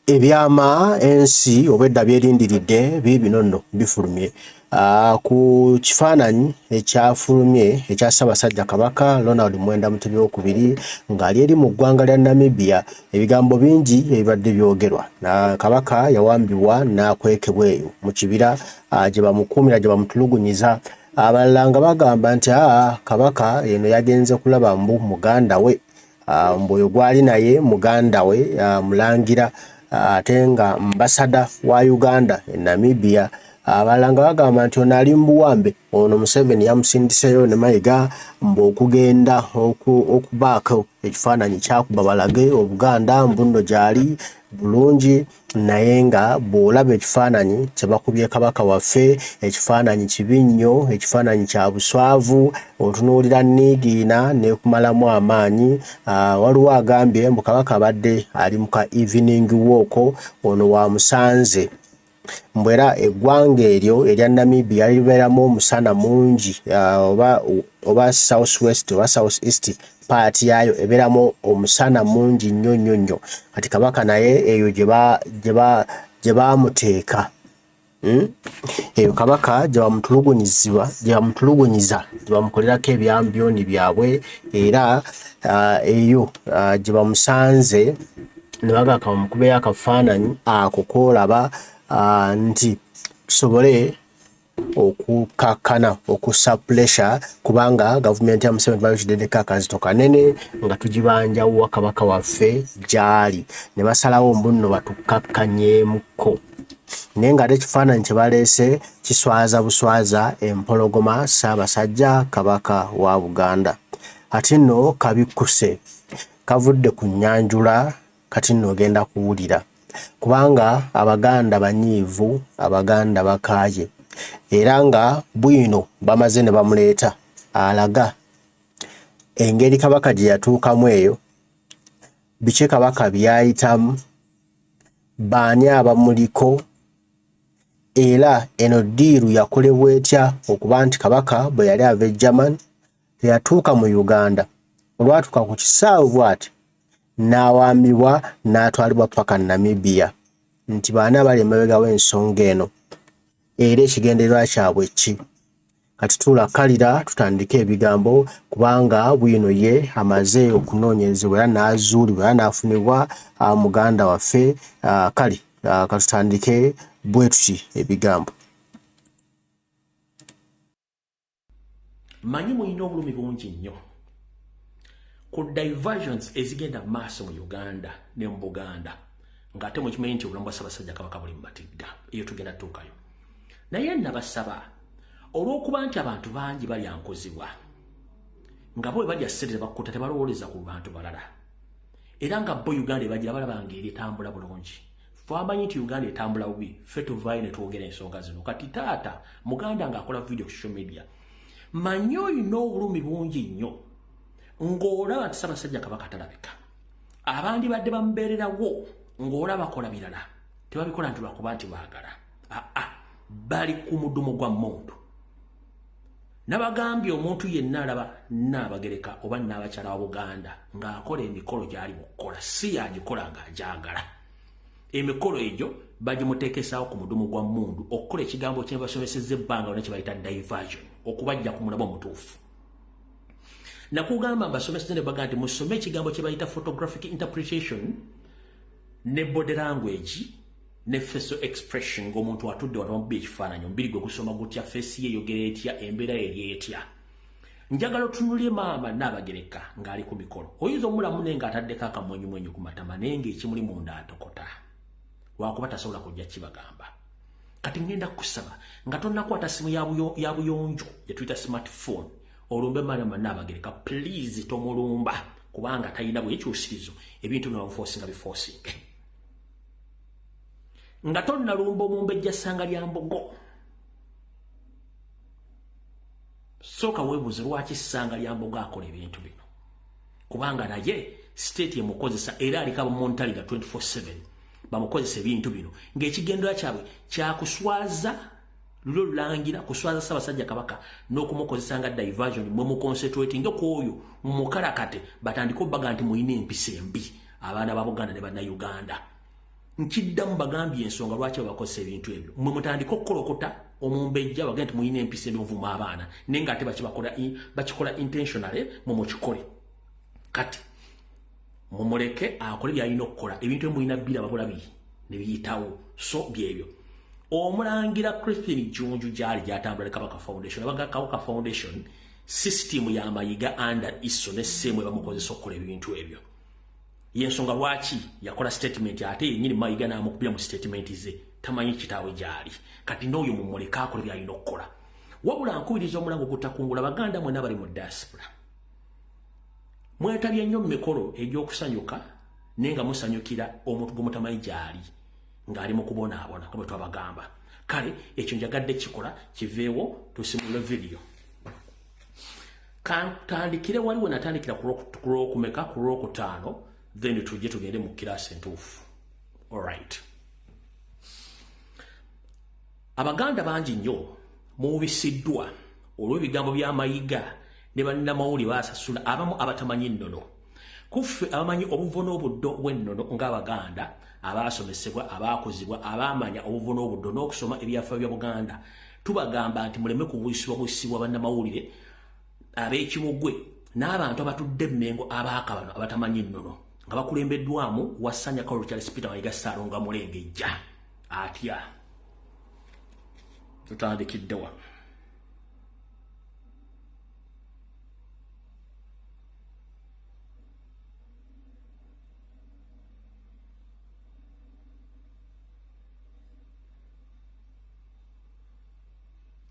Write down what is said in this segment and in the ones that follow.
ebyama ensi obwedda byerindiridde bibino nno bifulumye ku kifaananyi ekyafulumye ekya Ssaabasajja Kabaka Ronald Muwenda Mutebi II ng'ali eri mu ggwanga lya Namibia. Ebigambo bingi ebibadde byogerwa. Kabaka yawambibwa n'akwekebwa eyo mu kibira gye bamukuumira gye bamutulugunyiza. Abalala nga bagamba nti Kabaka eno yagenze kulaba mbu muganda we mbu oyo gwali naye muganda we mulangira ate nga ambasada wa Uganda e Namibia. Abalala nga bagamba nti ono ali mbuwambe ono Museveni yamusindiseyo ne Mayiga mbu okugenda okubaako ekifaananyi kyakuba balage Obuganda mbu nno gyali bulungi, naye nga bw'olaba ekifaananyi kye bakubye Kabaka waffe ekifaananyi kibi nnyo, ekifaananyi kya buswavu, otunuulira nniigiina n'ekumalamu amaanyi. Waliwo agambye mbu Kabaka abadde ali mu ka evening walk, ono wa musanze mbu era eggwanga eryo erya Namibia libeeramu omusana mungi oba south west oba south east part yayo ebeeramu omusana mungi nnyo nnyo nnyo. Kati Kabaka naye eyo gye baamuteeka eyo Kabaka gye bamutulugunyiza gye bamukolerako ebyambyoni byabwe, era eyo gye bamusanze ne bagaka bamukubeyo akafaananyi ako koolaba nti tusobole okukakkana okussa pressure kubanga gavumenti ya Museveni bayitiddeko akazito kanene nga tugibanjawo Kabaka waffe gyali ne basalawo mbu nno batukakkanyeemuko. Naye ng'ate ekifaananyi kye baleese kiswaza buswaza empologoma Ssaabasajja Kabaka wa Buganda. Kati nno kabikkuse kavudde ku nnyanjula, kati nno ogenda kuwulira kubanga Abaganda banyiivu, Abaganda bakaaye, era nga bwino bamaze ne bamuleeta alaga engeri Kabaka gye yatuukamu eyo, biki Kabaka byayitamu, baani abamuliko, era eno ddiiru yakolebwa etya okuba nti Kabaka bwe yali ava e Germany teyatuuka mu Uganda, olwatuuka ku kisaawe bw'ati n'awambibwa n'atwalibwa paka Namibia, nti baani abali emabega w'ensonga eno era ekigendererwa kyabwe ki. Kati tulakkalira tutandike ebigambo kubanga bwino ye amaze okunoonyerezebwa era n'azuulibwa era n'afunibwa muganda waffe. Kale katutandike bwe tuti ebigambo. Manyi mulina obulumi bungi nnyo ku diversions ezigenda mu maaso mu Uganda ne mu Buganda, ng'ate mukimanyi nti obulamu bwa Ssaabasajja Kabaka buli mu matigga, eyo tugenda tuukayo. Naye nabasaba olw'okuba nti abantu bangi balyankozibwa nga bo bwe balya ssente bakutta tebalowoleza ku bantu balala, era nga bo Uganda ebagira balaba ngeri etambula bulungi. Ffe amanyi nti Uganda etambula bubi, ffe tuvaayo ne twogera ensonga zino. Kati taata muganda ng'akola video ku social media, manyi olina obulumi bungi nnyo ng'olaba nti Ssaabasajja Kabaka talabika. Abandi badde bamubeererawo ng'olaba bakola birala, tebabikola nti lwakuba nti baagala, bali ku mudumu gwa muntu. Nabagambye omuntu yenna alaba Nnaabagereka oba Nnaabakyala wa Buganda ng'akola emikolo gy'ali mu kukola, si yagikola ng'agyagala. Emikolo egyo bagimuteekesaawo ku mudumu gwa mundu okukola ekigambo kye basomesezza ebbanga lonna kye bayita diversion, okubajja ku mulabo omutuufu. Nakugamba mbasomesezza ne baga nti musome ekigambo kye bayita photographic interpretation ne body language ne facial expression, ng'omuntu atudde wano mubbi ekifaananyi, omubiri gwe gusoma gutya, face ye eyogera etya, embeera eri etya. Njagala otunulye maama Nnaabagereka ng'ali ku mikolo. Oyinza omulamu naye ng'ataddeko akamwenyumwenyu ku matama naye ng'ekimuli munda atokota, lwakuba tasobola kujja kibagamba. Kati ngenda kusaba nga tonnakwata simu ya buyonjo gye tuyita smartphone olumbe maama Nnaabagereka, please tomulumba kubanga talina bwekyusirizo ebintu binamuforce nga biforcing. Nga tonnalumba omumbejja ssanga lya Mbogo, sooka weebuuze lwaki ssanga lya Mbogo akola ebintu bino, kubanga naye state emukozesa era aliko abamonitaliga 24/7 bamukozesa ebintu bino ng'ekigendera kyabwe kyakuswaza lulangira kuswaza Ssaabasajja Kabaka n'okumukozesa nga diversion mwe muconcentrating ku oyo mumukalakate batandika obbaga nti muyina empisa embi abaana ba Buganda ne Bannayuganda. nkiddamu bagambye ensonga lwaki bakozesa ebintu ebyo mwe mutandika okukolokota omumbejja bagenda nti muyina empisa ebivuma abaana naye ng'ate bakikola intentionally mumukikole kati mumuleke akole byalina okukola ebintu ebimulina biraba bulabi ne biyitawo so byebyo omulangira Christine Junju gyali gyatambula ne Kabaka Foundation abaga Kabaka Foundation system ya mayiga under iso ne semwe bamukozesa okukola ebintu ebyo yensonga lwaki yakola statement ate yenyini mayiga n'amukubira mu statement ze tamanyi kitaawe gyali kati n'oyo mumuleka akole byalina okukola wabula nkubiriza omulango gutakungula baganda mwena bali mu diaspora mwetabye nnyo mu mikolo egy'okusanyuka naye nga musanyukira omuntu gumutamanyi gyali ng'ali mu kubonaabona nga bwe twabagamba kale ekyo njagadde kikola kiveewo tusimule video kantandikire waliwo natandikira ku lwokumeka ku lwokutaano then tujje tugende mu kirasi entuufu alright abaganda bangi nnyo mubisiddwa olw'ebigambo by'amayiga ne bannamawulire basasula abamu abatamanyi nnono kuffe abamanyi obuvo n'obuddo bw'ennono ng'abaganda abaasomesebwa abaakuzibwa abaamanya obuvo n'obuddo n'okusoma ebyafaayo bya Buganda tubagamba nti muleme kubusibwa bannamawulire ab'ekibugwe n'abantu abatudde Mmengo abaakabano abatamanyi nnono nga bakulembeddwamu Wasanya Carol Charles Peter Mayiga Ssaalonga Mulengejja atya tutandikidde wa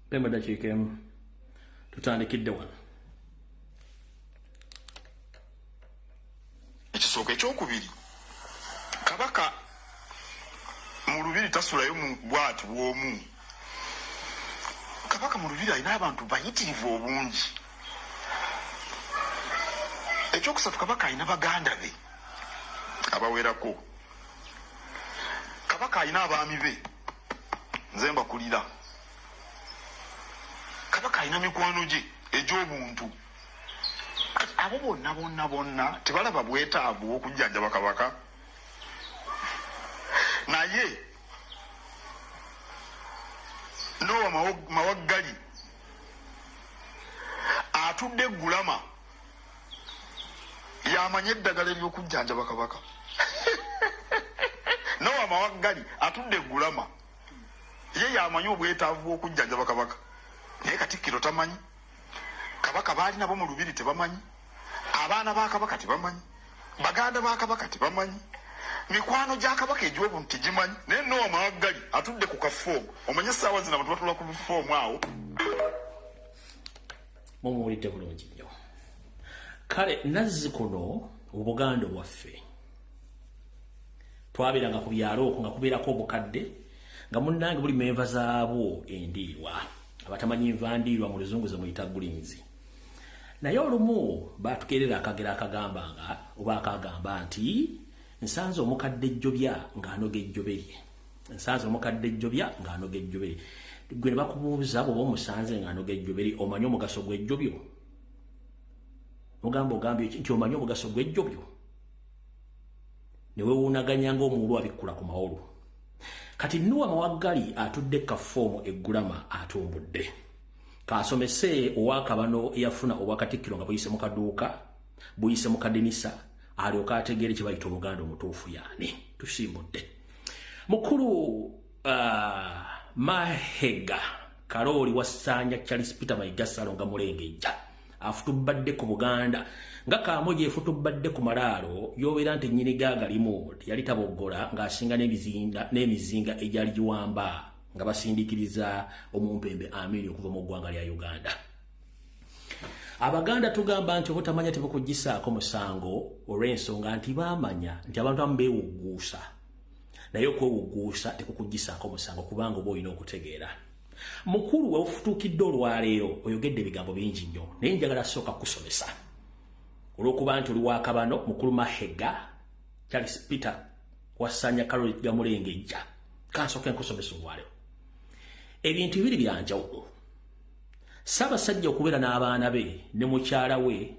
pemba dakiika emu tutandikidde wano ekisooka ekyokubiri kabaka mu lubiri tasulayo mu bwatu bw'omu kabaka mu lubiri alina abantu bayitirivu obungi ekyokusatu kabaka alina baganda be abawerako kabaka alina abaami be nze mbakulira kabaka alina mikwano gye egy'obuntu abo bonna tebalaba bwetaavu okujjanjaba kabaka naye Nowa Mawaggali atudde Gulama yamanye eddagala ery'okujjanjaba kabaka Nowa Mawaggali atudde Gulama ye yamanye obwetaavu bw'okujjanjaba kabaka naye Katikkiro tamanyi kabaka baali nabo mu lubiri tebamanyi abaana ba kabaka tebamanyi baganda ba kabaka tebamanyi mikwano gya kabaka egy'obuntu tegimanyi naye Nowa Mawaggali atudde ku kafoomu omanye essaawa zino abantu batula ku bifoomu awo mumuwulidde bulungi nnyo kale nazzi kuno obuganda obwaffe twabeeranga ku byalo okwo nga kubeerako obukadde nga munnange buli menva zaabwo endiirwa abatamanyi nva ndiirwa mu luzungu ze muyita gulinzi naye olumu batukeerera akagera akagambanga oba akagamba nti nsanze omukadde ejjobya ng'anoga ejjobe lye nsanze omukadde ejjobya ng'anoga ejjobe lye gwe ne bakubuuza bw'oba omusanze ng'anoga ejjobe lye omanyi omugaso gw'ejjobyo mugamba ogambye nti omanyi omugaso gw'ejjobyo ne weewuunaganya ng'omuwulu abikkula ku mawolu kati Nowa Mawaggali atudde kafoomu eggulama atumbudde kasomese owakabano eyafuna obwakatikkiro nga buyise mu kaduuka buyise mu kadinisa alyoka ategeere kye bayita Omuganda omutuufu yaani tusimbudde mukulu Mahega Karooli Wasanya Charles Peter Mayiga Ssaalonga Mulengejja afutubadde ku Buganda nga Kamoje efutubadde ku malaalo yobeera nti nnyini gaagalimu yali taboggola ng'asinga n'emizinga egyali giwamba nga basindikiriza omumpembe Amini okuva mu ggwanga lya Uganda. Abaganda tugamba nti obutamanya tebukugisaako musango olw'ensonga nti baamanya nti abantu abamu beewugguusa naye okwewugguusa tekukugisaako musango kubanga oba olina okutegeera. Mukulu we ofutuukidde olwaleero oyogedde ebigambo bingi nnyo naye njagala sooka kusomesa olw'okuba nti oli wakabano mukulu Mahega Charles Peter Wasanya Carol Mulengejja kansooke nkusomesa olwaleero ebintu bibiri byanjawulo. Ssaabasajja okubeera n'abaana be ne mukyala we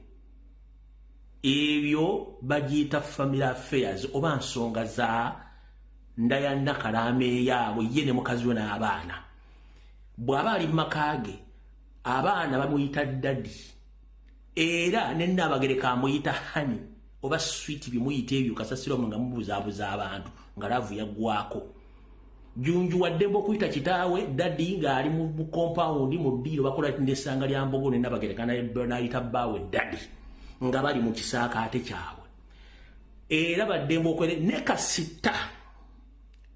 ebyo bagiyita family affairs oba nsonga za ndaya nakalame yaabwe ye ne mukazi we n'abaana bw'aba ali mu maka ge abaana bamuyita daddy era ne Nnaabagereka amuyita honey oba sweet bimuyita ebyo kasasiro nga mubuzaabuza abantu nga laavu yaggwako Junju waddembo okuyita kitaawe daddy ng'ali mu compound mu ddiiro bakola n'essanga lya Mbogo ne Nnaabagereka n'ayita bbaawe daddy nga bali mu kisaakaate kyabwe era baddembo okwere ne Kasita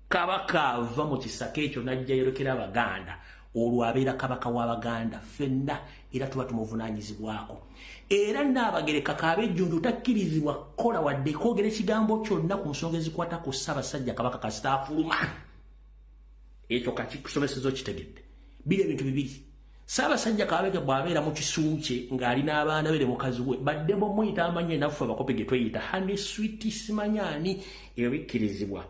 Kabaka ava mu kisaka ekyo n'ajja yerekera Abaganda olwo abeera kabaka w'Abaganda ffenna era tuba tumuvunaanyizibwako era Nnaabagereka Kaabejjunju takkirizibwa kukola wadde kwogera ekigambo kyonna ku nsonga ezikwata ku Ssaabasajja Kabaka Kasita afuluma ekyo kakikusomeseza okitegedde biri ebintu bibiri Ssaabasajja Kabaka bw'abeera mu kisumu kye ng'ali n'abaana be ne mukazi we badde bomuyita amanyi enaffe abakopi ge tweyita honey sweet simanyaani ebyo bikkirizibwa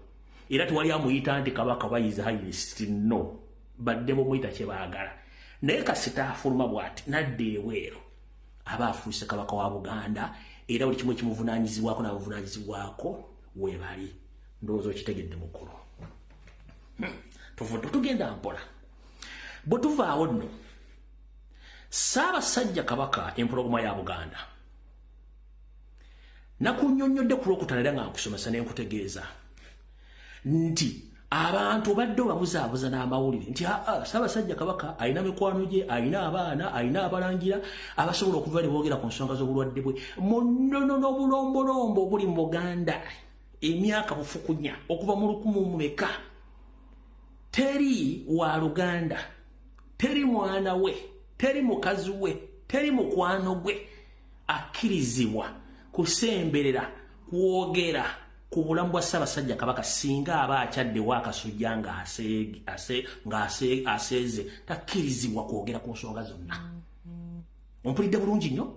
era tewali amuyita nti kabaka bayiza highest no badde bomuyita kye baagala naye Kasita afuluma bw'ati nadda eweero aba afuuse kabaka wa Buganda era buli kimu ekimuvunaanyizibwako n'abavunaanyizibwako weebali ndowooza okitegedde mukulu tugenda mpola bwe tuvaawo nno Ssaabasajja Kabaka empologoma ya Buganda nakunnyonnyodde ku Lwokutaano era nga nkusomesa ne nkutegeeza nti abantu badde babuzaabuza n'amawulire nti Ssaabasajja Kabaka alina mikwano gye alina abaana alina abalangira abasobola okuva ne boogera ku nsonga z'obulwadde bwe munnono n'obulombolombo obuli mu Buganda emyaka bufukunya okuva mu 1000 teri wa Luganda teri mwana we teri mukazi we teri mukwano gwe akkirizibwa kusemberera kwogera ku bulamu bwa Ssaabasajja Kabaka singa aba akyadde waakasujja ng'aseeze takkirizibwa kwogera ku nsonga zonna ompulidde bulungi nnyo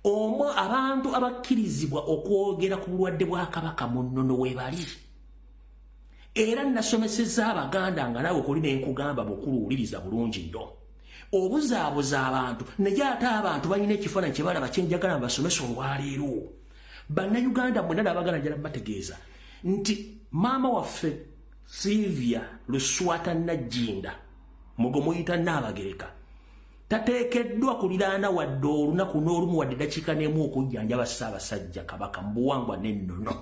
omwo abantu abakkirizibwa okwogera ku bulwadde bwa Kabaka mu nnono weebali era nasomeseza Abaganda nga naawe kuli ne nkugamba bukuluwuliriza bulungi nnyo obuzaabuza abantu naye ate abantu balina ekifaananyi kye balaba kyenjagala mbasomesa olwaleero Bannayuganda mwenna n'Abaganda njala bategeeza nti maama waffe Sylvia Luswata Najjinda mugomuyita Nnaabagereka tateekeddwa kuliraana wadde olunaku n'olumu wadde eddakiika n'emu okujjanjaba Ssaabasajja Kabaka mu buwangwa n'ennono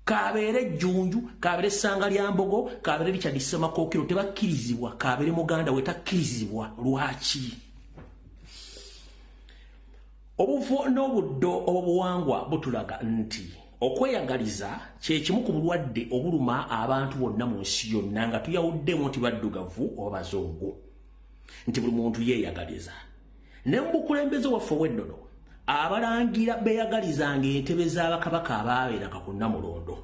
kabeere Jjunju kabeere essanga lya Mbogo kabeere Richard Ssemakookiro tebakkirizibwa kabeere muganda we takkirizibwa lwaki obuvu n'obuddo obuwangwa butulaga nti okweyagaliza kye kimu ku bulwadde obuluma abantu bonna mu nsi yonna nga tuyawuddemu nti baddugavu oba bazungu nti buli muntu yeeyagaliza ne mu bukulembeze waffe ow'ennono abalangira beeyagalizanga entebe z'abakabaka abaabeeranga ku Nnamulondo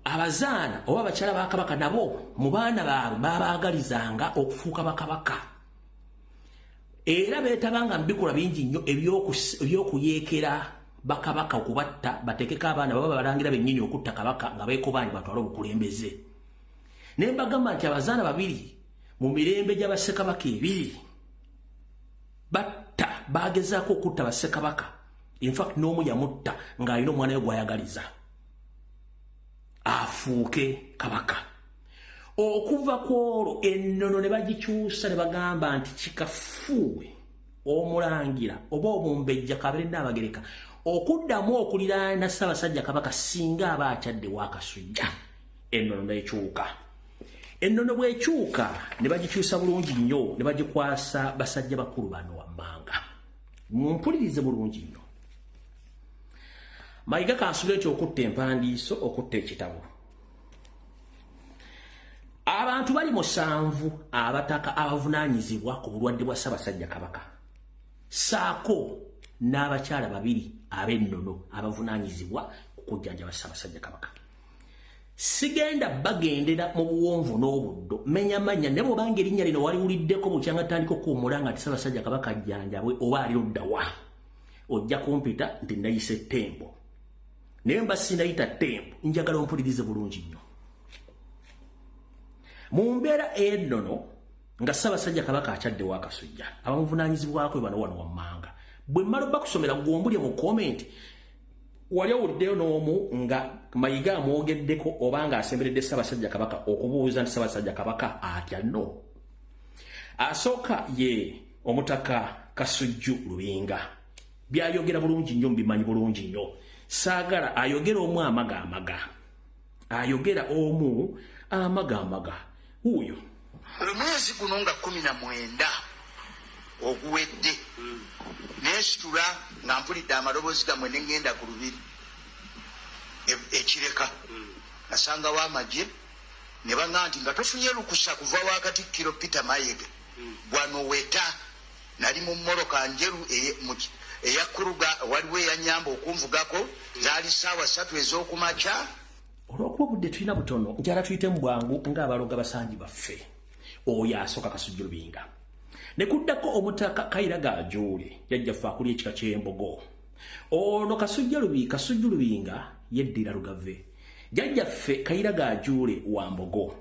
abazaana oba abakyala ba Kabaka nabo mu baana baabwe baabaagalizanga okufuuka bakabaka era beetabanga mu bikola bingi nnyo ebyokuyeekera bakabaka okubatta bateekeko abaana baba balangira bennyini okutta kabaka nga beekobaanyi batwale obukulembeze ne mbagamba nti abazaana babiri mu mirembe gy'abassekabaka ebiri batta bagezaako okutta bassekabaka infact n'omu yamutta ng'alina omwana we gw'ayagaliza afuuke kabaka okuva ku olwo ennono ne bagikyusa ne bagamba nti kikafuuwe omulangira oba omumbejja kabeere Nnaabagereka okuddamu okuliraana Ssaabasajja Kabaka singa aba akyadde waakasujja ennono n'ekyuka ennono bw'ekyuka ne bagikyusa bulungi nnyo ne bagikwasa basajja bakulu bano wammanga mumpulirize bulungi nnyo Mayiga kansubira ekyo okutta empandiiso okutta ekitabo abantu bali 7 abataka abavunaanyizibwa ku bulwadde bwa Ssaabasajja Kabaka saako n'abakyala 2 ab'ennono abavunaanyizibwa ku kujjanjaba Ssaabasajja Kabaka sigenda bagendera mu buwonvu n'obuddo menyamanya ne bw'obanga erinnya lino waliwuliddeko bukyanga tandika okuwummula nga ti Ssaabasajja Kabaka ajjanjabwe oba ali luddawa ojja kumpita nti nayise Ttembo naye mba sinayita Ttembo njagala ompulirize bulungi nnyo mu mbeera ennono nga Ssaabasajja Kabaka akyadde waakasujja abamuvunaanyizibwako bano wano wammanga bwe mmala bakusomera gwombulye mu komenti wali owuliddeyo n'omu nga Mayiga amwogeddeko oba ng'asemberedde Ssaabasajja Kabaka okubuuza nti Ssaabasajja Kabaka atya nno. Asooka ye Omutaka Kasujju Lubinga byayogera bulungi nnyo mbimanyi bulungi nnyo. Saagala ayogera omu amaga ayogera omu amaga wuuyo omwezi guno nga 19 oguwedde neesitula nga mpulidde amaloboozi gammwe ne ngenda ku lubiri ekireka nasangawo amagye ne baŋŋamba nti nga tofunye lukusa kuva wa Katikkiro Peter Mayiga wano weta nali mu mmoloka njeru eyakuruga waliwo eyanyamba okunvugako zaali ssaawa 3 ez'okumakya. Olw'okuba obudde tulina butono njala tuyite mu bwangu ng'abaloga basangi baffe. Oyo asooka Kasujju Lubinga ne kuddako Omutaka Kairaga Ajuule yajjaffe akuli ekika ky'Embogo. Ono Kasujju Lubinga yeddira Lugave jjajjaffe Kairaga Ajuule wa Mbogo.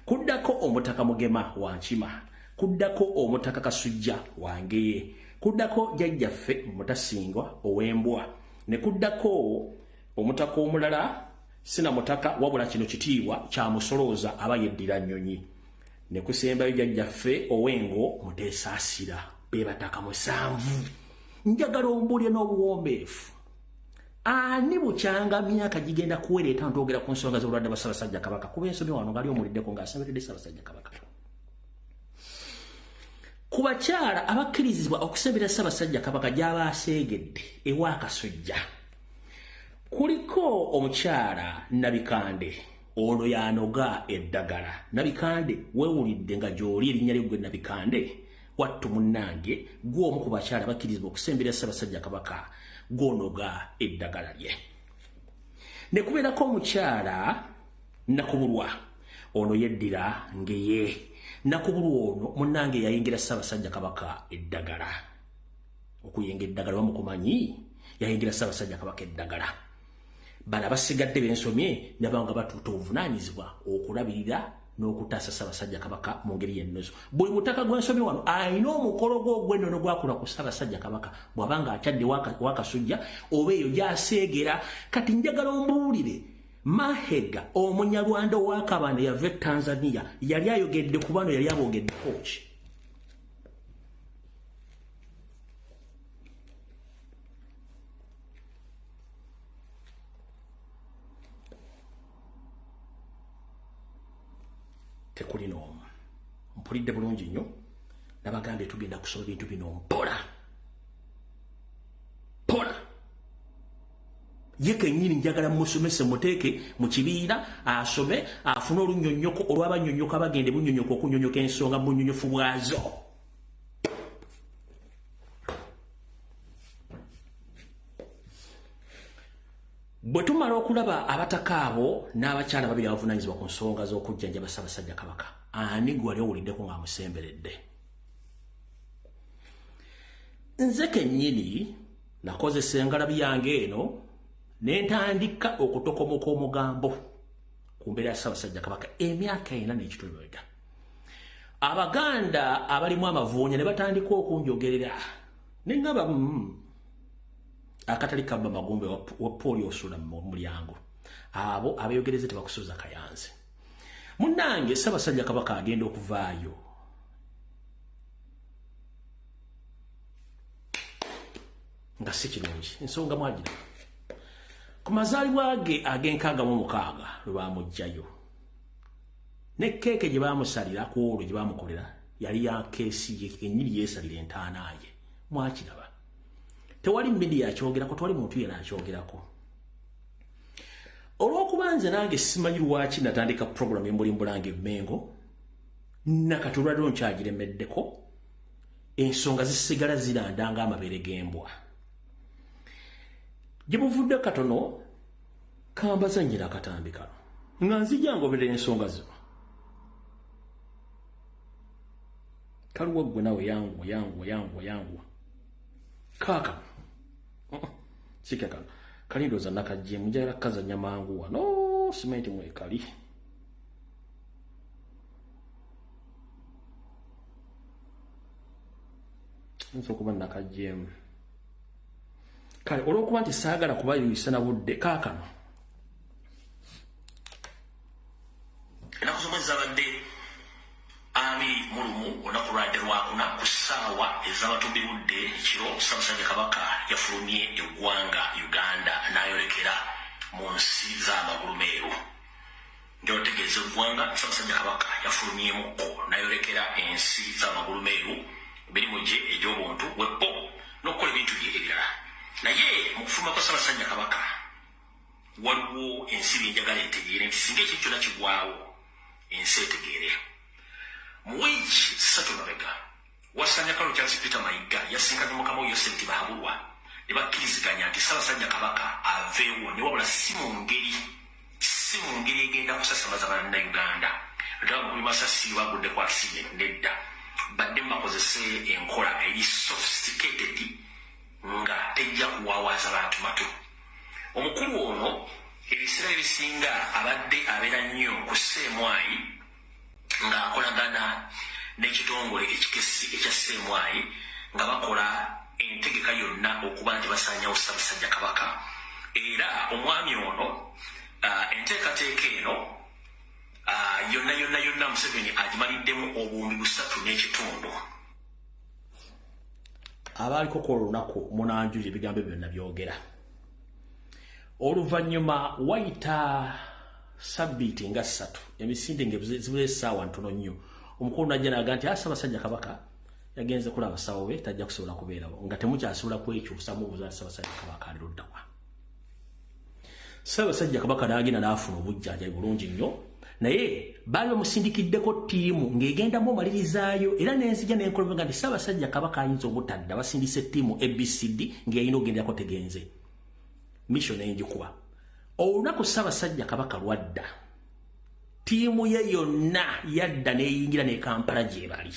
Kuddako Omutaka Mugema wa Nkima, kuddako Omutaka Kasujja wa Ngeye, kuddako jjajjaffe Mutasingwa ow'Embwa, ne kuddako omutaka omulala sina mutaka wabula kino kitiibwa kya Musolooza aba yeddira Nnyonyi, ne kusembayo jjajjaffe Owengo Muteesaasira. Be bataka 7. Njagala ombulye n'obuwombeefu. Ani bukyanga myaka gigenda kuwereeta ntogera ku nsonga z'obulwadde bwa Ssaabasajja Kabaka kuba ensomyo wano ngali omuliddeko ng'asemberedde Ssaabasajja Kabaka. Ku bakyala abakkirizibwa okusemberera Ssaabasajja Kabaka gy'aba aseegedde ewa Kasujja kuliko omukyala Nabikande, ono yanoga eddagala. Nabikande weewulidde nga gy'oli erinnya lye gwe Nabikande wattu munnange gw'omu ku bakyala bakkirizibwa okusemberera Ssaabasajja Kabaka gwonoga eddagala lye. Ne kubeerako omukyala Nakubulwa, ono yeddira Ngeye. Nakubulwa ono munnange yayingira Ssaabasajja Kabaka eddagala. Okuyenga eddagala bamukumanyi, yayingira Ssaabasajja Kabaka eddagala. Bano abasigadde b'ensomye nabanga batuuta obuvunaanyizibwa okulabirira n'okutaasa Ssaabasajja Kabaka mu ngeri y'ennozo. Buli mutaka gw'ensomye wano alina omukolo gwe ogw'ennono gwakula ku Ssaabasajja Kabaka bw'abanga akyadde wa Kasujja oba eyo gy'aseegera. Kati njagala ombuulire Mahega Omunyarwanda owa Kabanda yava e Tanzania yali ayogedde ku bano yali aboogeddeko ki? Tekuli n'omu. Mpulidde bulungi nnyo nabagambye tugenda kusoma ebintu bino mpola. Ye kennyini njagala musomese muteeke mu kibiina asome afune olunnyonnyoko olw'abannyonnyoka bagende bunnyonnyoka okunnyonnyoka ensonga mu nnyonnyofu bwazo. Bwe tumala okulaba abataka abo n'abakyala babiri abavunaanyizibwa ku nsonga z'okujjanjaba Ssaabasajja Kabaka, ani gwe wali owuliddeko ng'amusemberedde? Nze kennyini nakozesa engalabi yange eno ne ntandika okutokomoka omugambo ku mbeera ya Ssaabasajja Kabaka emyaka 4 n'ekitundu. Abaganda abalimu amavuunya ne batandika okunjogerera ne ngaba akatali kabba magumbe wa polio osula mu mulyango. Abo abeyogereze tebakusuuza kayanze. Munnange Ssaabasajja Kabaka agenda okuvaayo. Nga si kirungi ensonga mwagira. Ku mazaalibwa ge ag'enkaaga lwe baamugjayo ne keeke gye baamusalira ku olwo gye baamukolera yali ya keesi ye kennyini yeesalira entaana ye. Mwakiraba. Tewali media akyogerako, tewali muntu yena akyogerako. Olw'okuba nze nange simanyi lwaki natandika program y'Embulimbulange Mmengo nakatulwadde nkyagiremeddeko ensonga zisigala zirandanga amabeere g'embwa. Gye buvudde katono kambazannyira akatambi kano nga nzija ngoberera ensonga zino. Kaliwo ggwe nawe yangwa kaaka sikaka kalindoza nakajje mujala kazanya mangu wano simenti mwekali. Nso kuba nakajje kale olwokuba nti saagala kubayisa na budde kaakano ennaku zomwe zabadde abiri mulumu olunaku lwadde lwakuna ku ssaawa ez'abatumbi budde ekiro ssaabasajja kabaka yafulumye eggwanga uganda n'ayolekera mu nsi z'amagulu meeru ng'otegeeza eggwanga ssaabasajja kabaka yafulumyemukko n'ayolekera ensi z'amagulu meeru mirimu gye egy'obuntu bweppo n'okukola ebintu bye ebirala naye mu kufuluma kwa ssaabasajja kabaka waliwo ensi byenjagala etegeere nti singa ekintu kyonna kigwawo ensi etegeere mu wiiki 3 mabega wasanya Kalo Charles Peter Mayiga yasinkanye mukama Yosef Bahabulwa ne bakkiriziganya nti ssaabasajja kabaka aveewo ne wabula si mu ngeri egenda kusasamaza bannayuganda ddala mu masasi bagudde ku accident nedda badde bakozese enkola eri sophisticated nga tejja kuwaawaza bantu mato omukulu ono ebiseera ebisinga abadde abeera nnyo ku sseemwayi ng'akolagana n'ekitongole ekikesi ekya sseemwayi nga bakola entegeka yonna okuba nti basaanyawo ssaabasajja kabaka era omwami ono enteekateeka eno yonna Museveni agimaliddemu obuwumbi 3.5 abaaliko ku olunaku munanjuli ebigambo byonna byogera oluvannyuma wayita sabbiiti nga 3 emisinde ngezibula essaawa ntono nnyo omukulu najja naga nti ssaabasajja kabaka yagenze kulaba abasawo be tajja kusobola kubeerawo nga temukyasobola kwekyusa mubuuza ssaabasajja kabaka ali luddawa ssaabasajja kabaka n'agenda n'afuna obujjanjabi bulungi nnyo naye baali bamusindikiddeko ttiimu ng'egendamu omalirizaayo era n'enzija n'enkolanga nti ssaabasajja kabaka ayinza obutadda basindisa ettiimu ABCD ng'eyina ogenderako tegenze mission enjikuba olunaku ssaabasajja kabaka lwadda ttiimu ye yonna yadda n'eyingira ne Kampala gye bali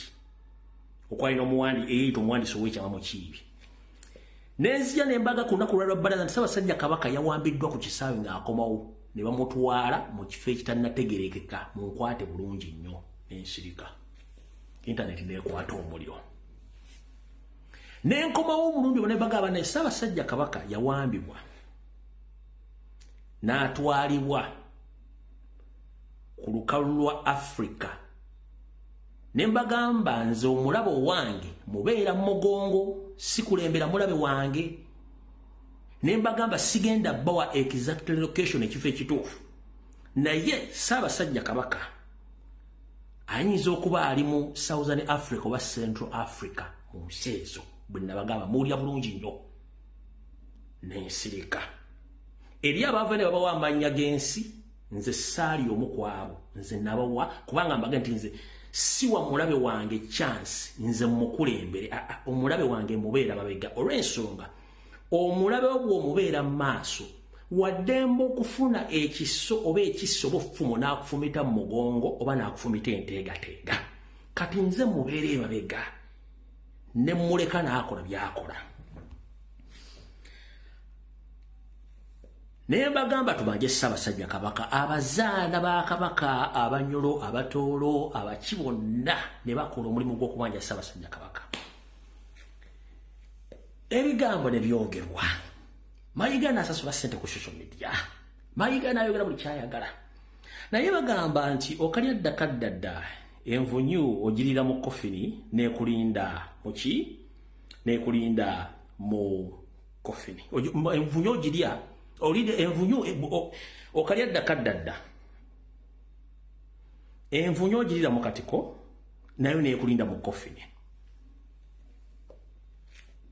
okwalina eyita omuwandiisi ow'ekyama Mukiibi n'enzija n'embaga ku lunaku lwalwa bbalaza nti ssaabasajja kabaka yawambiddwa ku kisaawe ng'akomawo ne bamutwala mu kifo ekitannategerekeka mu nkwate bulungi nnyo n'ensirika intaneti n'ekwata omuliro n'enkomawo omulundi bona bagamba naye ssaabasajja kabaka yawambibwa n'atwalibwa ku lukalu lwa Africa ne mbagamba nze omulabo wange mubeera mugongo sikulembera mulabe wange ne mbagamba sigenda bawa exact location ekifo ekituufu naye ssaabasajja kabaka ayinza okuba ali mu Southern Africa oba Central Africa mu nsi ezo bwe nabagamba muwulira bulungi nnyo n'ensirika eri abaava ne babawa amannya g'ensi nze saali omu ku abo nze nabawa kubanga mbaga nti nze siwa mulabe wange chance nze mukulembere omulabe wange mubeera mabega olw'ensonga omulabe obwo omubeera mu maaso waddemba okufuna ekiso oba ekiso oba offumo n'akufumita mu mugongo oba n'akufumita enteegateega kati nze mubeera emabega ne muleka n'akola by'akola naye mbagamba tubanje ssaabasajja kabaka abazaana ba kabaka abanyolo abatoolo abaki bonna ne bakola omulimu gw'okubanja ssaabasajja kabaka ebigambo ne byogerwa Mayiga n'asasula ssente ku social media Mayiga n'ayogera buli kyayagala naye bagamba nti okalya ddakaddadda envunyu ogirira mu kofini n'ekulinda muki n'ekulinda mu kofini envunyu ogirya olide envunyu okalya ddakaddadda envunyu ogirira mu katiko nayo n'ekulinda mu kofini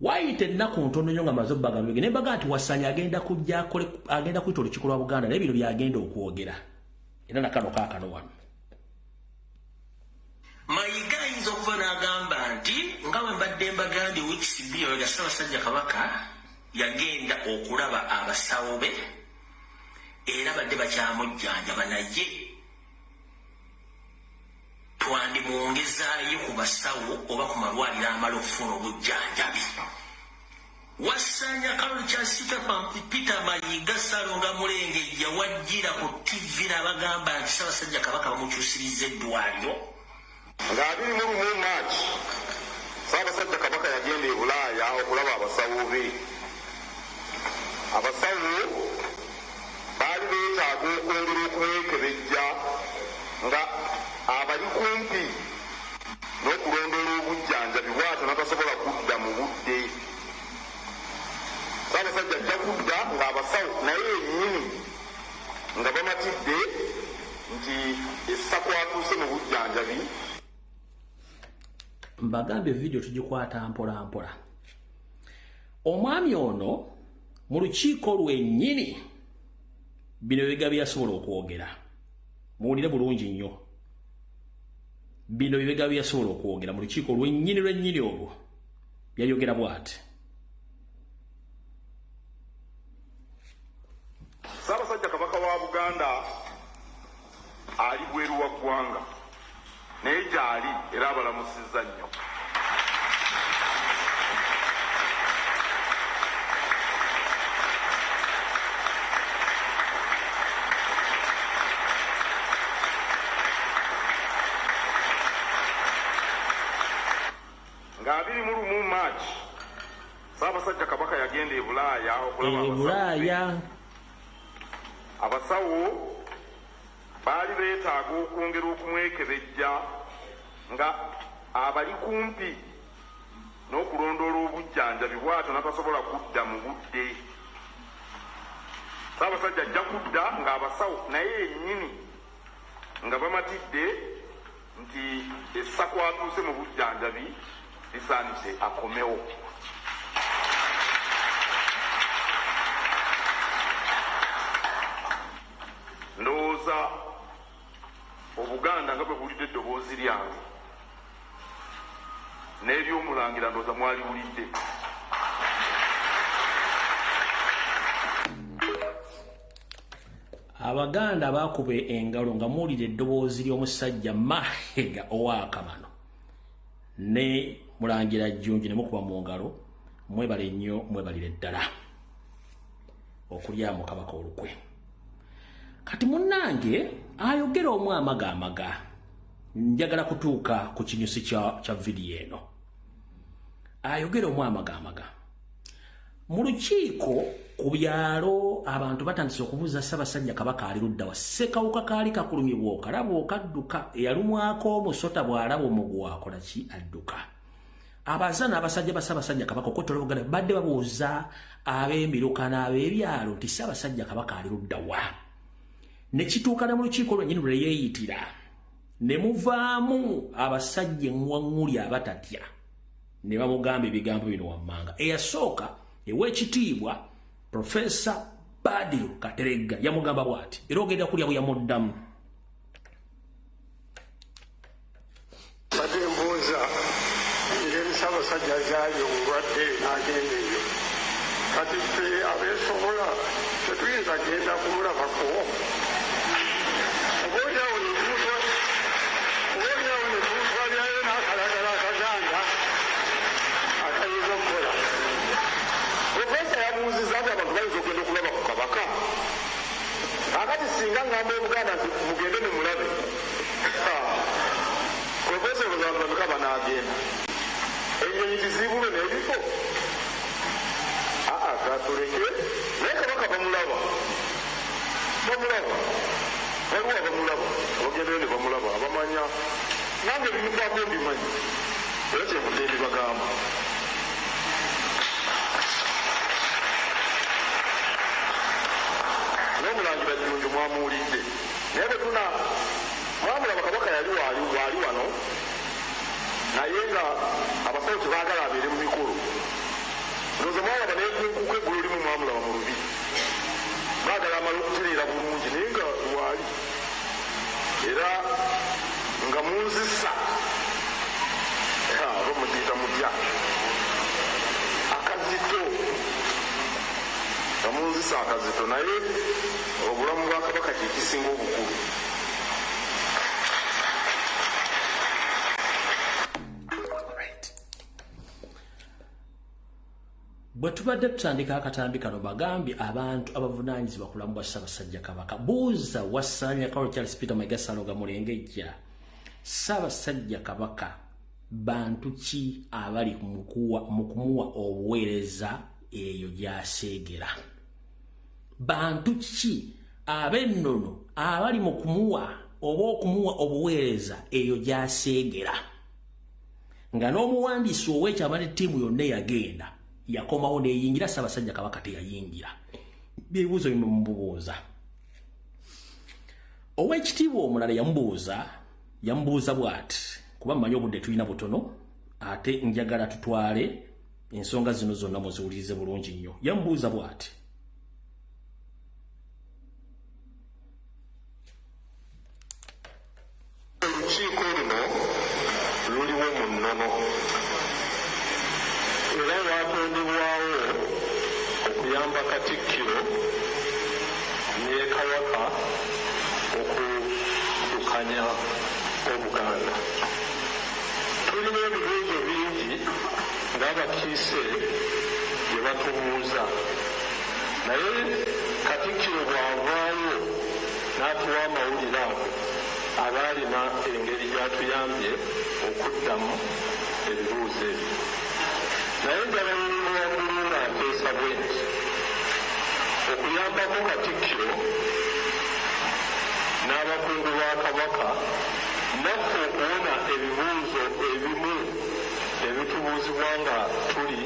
wayite ennaku ntono nnyo nga maze obbagambye ne mbaga nti Wasanya agenda kuyita olukiiko lwa Buganda naye bino byagenda okwogera era nakano kaakano wano Mayiga ayinza okuva n'agamba nti nga bwe mbadde mbagambye wiikisi bbiri nga ssaabasajja kabaka yagenda okulaba abasawo be era badde bakyamujjanjaba naye twandimwongezaayo ku basawo oba ku malwaliro amala okufuna obujjanjabi Wasanya Kalo Charles Peter Mayiga Salonga Mulengejja wajjira ku TV n'abagamba nti ssaabasajja kabaka bamukyusiriza eddwaliro nga 21 March ssaabasajja kabaka yagenda e Bulaaya okulaba abasawo be abasawo baali beetaaga okwongera okumwekebejja nga abali kumpi n'okulondoola obujjanjabi bw'atyo n'atasobola kudda mu budde. Ssaabasajja ajja kudda ng'abasawo naye yennyini nga bamatidde nti essaku atuuse mu bujjanjabi. Mbagambye video tugikwata mpola mpola. Omwami ono mu lukiiko lwennyini bino biga byasobola okwogera. Muwulire bulungi nnyo. Bino biga byasobola okwogera mu lukiiko lwennyini olwo. Yayogera bw'ati. Ssaabasajja Kabaka wa Buganda ali bweru wa ggwanga naye gy'ali era abalamusizza nnyo. Nga 21 March Ssaabasajja Kabaka yagenda e Bulaaya okulaba abasawo baali beetaaga okwongera okumwekebejja nga abali kumpi n'okulondoola obujjanjabi bw'atyo n'atasobola kudda mu budde. Ssaabasajja ajja kudda ng'abasawo naye yennyini nga bamatidde nti essaku atuuse mu bujjanjabi lisaanise akomewo. Ndowooza Obuganda nga bwe bulidde eddoboozi lyange n'eby'Omulangira ndowooza mwali bulidde. Abaganda bakuba engalo nga muwulira eddoboozi ly'omusajja Mahiga ow'Akamano ne Mulangira Jjunju ne mukuba mu ngalo. Mwebale nnyo, mwebalire ddala okulyamu Kabaka olukwe. Kati munnange ayogera omu amaga njagala kutuuka ku kinyusi kya vidiyo eno. Ayogera omu amaga mu lukiiko ku byalo abantu batandise okubuuza Ssaabasajja Kabaka ali ludda wa. Ssekawuka kaali kakulumye bw'okalaba okadduka, eyalumwako omusota bw'alaba omugwa akola ki? Adduka. Abaza n'abasajja ba Ssaabasajja Kabaka okwettoola Buganda badde babuuza ab'emiruka n'ab'ebyalo nti Ssaabasajja Kabaka ali ludda wa. Ne kituukana mu lukiiko lwennyini lwe yeeyitira ne muvaamu abasajja enwaŋŋuli abatatya ne bamugamba ebigambo bino wammanga. Eyasooka ew'ekitiibwa Profesa Badru Kateregga yamugamba bw'ati era ogenda kulya bwe yamuddamu. Badde mbuuza ngeri Ssaabasajja zaali obulwadde n'agenda eyo. Kati ffe abeesobola tetuyinza genda kumulabako. Oboolyawo ne tumutwalirayo n'akalagala akaganda akayinza okukola. Profesa yabuuzizza nti abantu bayinza okugenda okulaba ku Kabaka. Akati singa ngamba Obuganda nti mugende ne mulabe. Profesa olowooza abantu bameka banaagenda. Ennyonyi tizibulwe n'ebifo. Katuleke naye Kabaka bamulaba. Waliwo abamulaba abagendeyo ne bamulaba abamanya nange ebimukwako mbimanyi era kyevudde ndibagamba. N'Omulangira Jjunju mwamuwulidde naye bwe mwamulaba Kabaka yali waali wano naye nga abasawo tebaagala abeere mu mikolo. Ndowooza mwalaba n'ekunkuko eggulu limu mwamulaba mu lubiri. Baagala amala okutereera bulungi naye nga waali era nga munzisa oba mugiyita mutya akazito nga munzisa akazito naye obulamu bwa Kabaka kye kisinga obukulu. Bwe tubadde tutandika akatambi kano bagambye abantu abavunaanyizibwa ku bulamu bwa Ssaabasajja Kabaka. Buuza Wasanya Karo Charles Peter Mayiga Saloga Mulengejja, Ssaabasajja Kabaka bantu ki abali mu kumuwa obuweereza eyo gy'aseegera? bantu ki ab'ennono abali mu kumuwa oba okumuwa obuweereza eyo gy'aseegera nga n'omuwandiisi ow'ekyama ne ttiimu yonna yagenda yakomawo n'eyingira Ssaabasajja Kabaka teyayingira. Byebibuuzo bino mububuuza. Ow'ekitiibwa omulala yamubuuza bw'ati, kuba mmanyi obudde tulina butono ate njagala tutwale ensonga zino zonna muziwulirize bulungi nnyo. Yamubuuza bw'ati, olukiiko luno luliwo mu nnono era lwatondebwawo okuyamba Katikkiro ne Kabaka okudukanya Obuganda. Tulina ebibuuzo bingi ng'abakiise bye batubuuza, naye Katikkiro bw'avaayo n'atuwa amawulire ago aba alina engeri gy'atuyambye okuddamu ebibuuzo ebyo. Naye njala waggulu ng'ateesa bwe nti okuyambako Katikkiro n'abakungu ba Kabaka naffe okuwona ebibuuzo ebimu ebitubuuzibwa nga tuli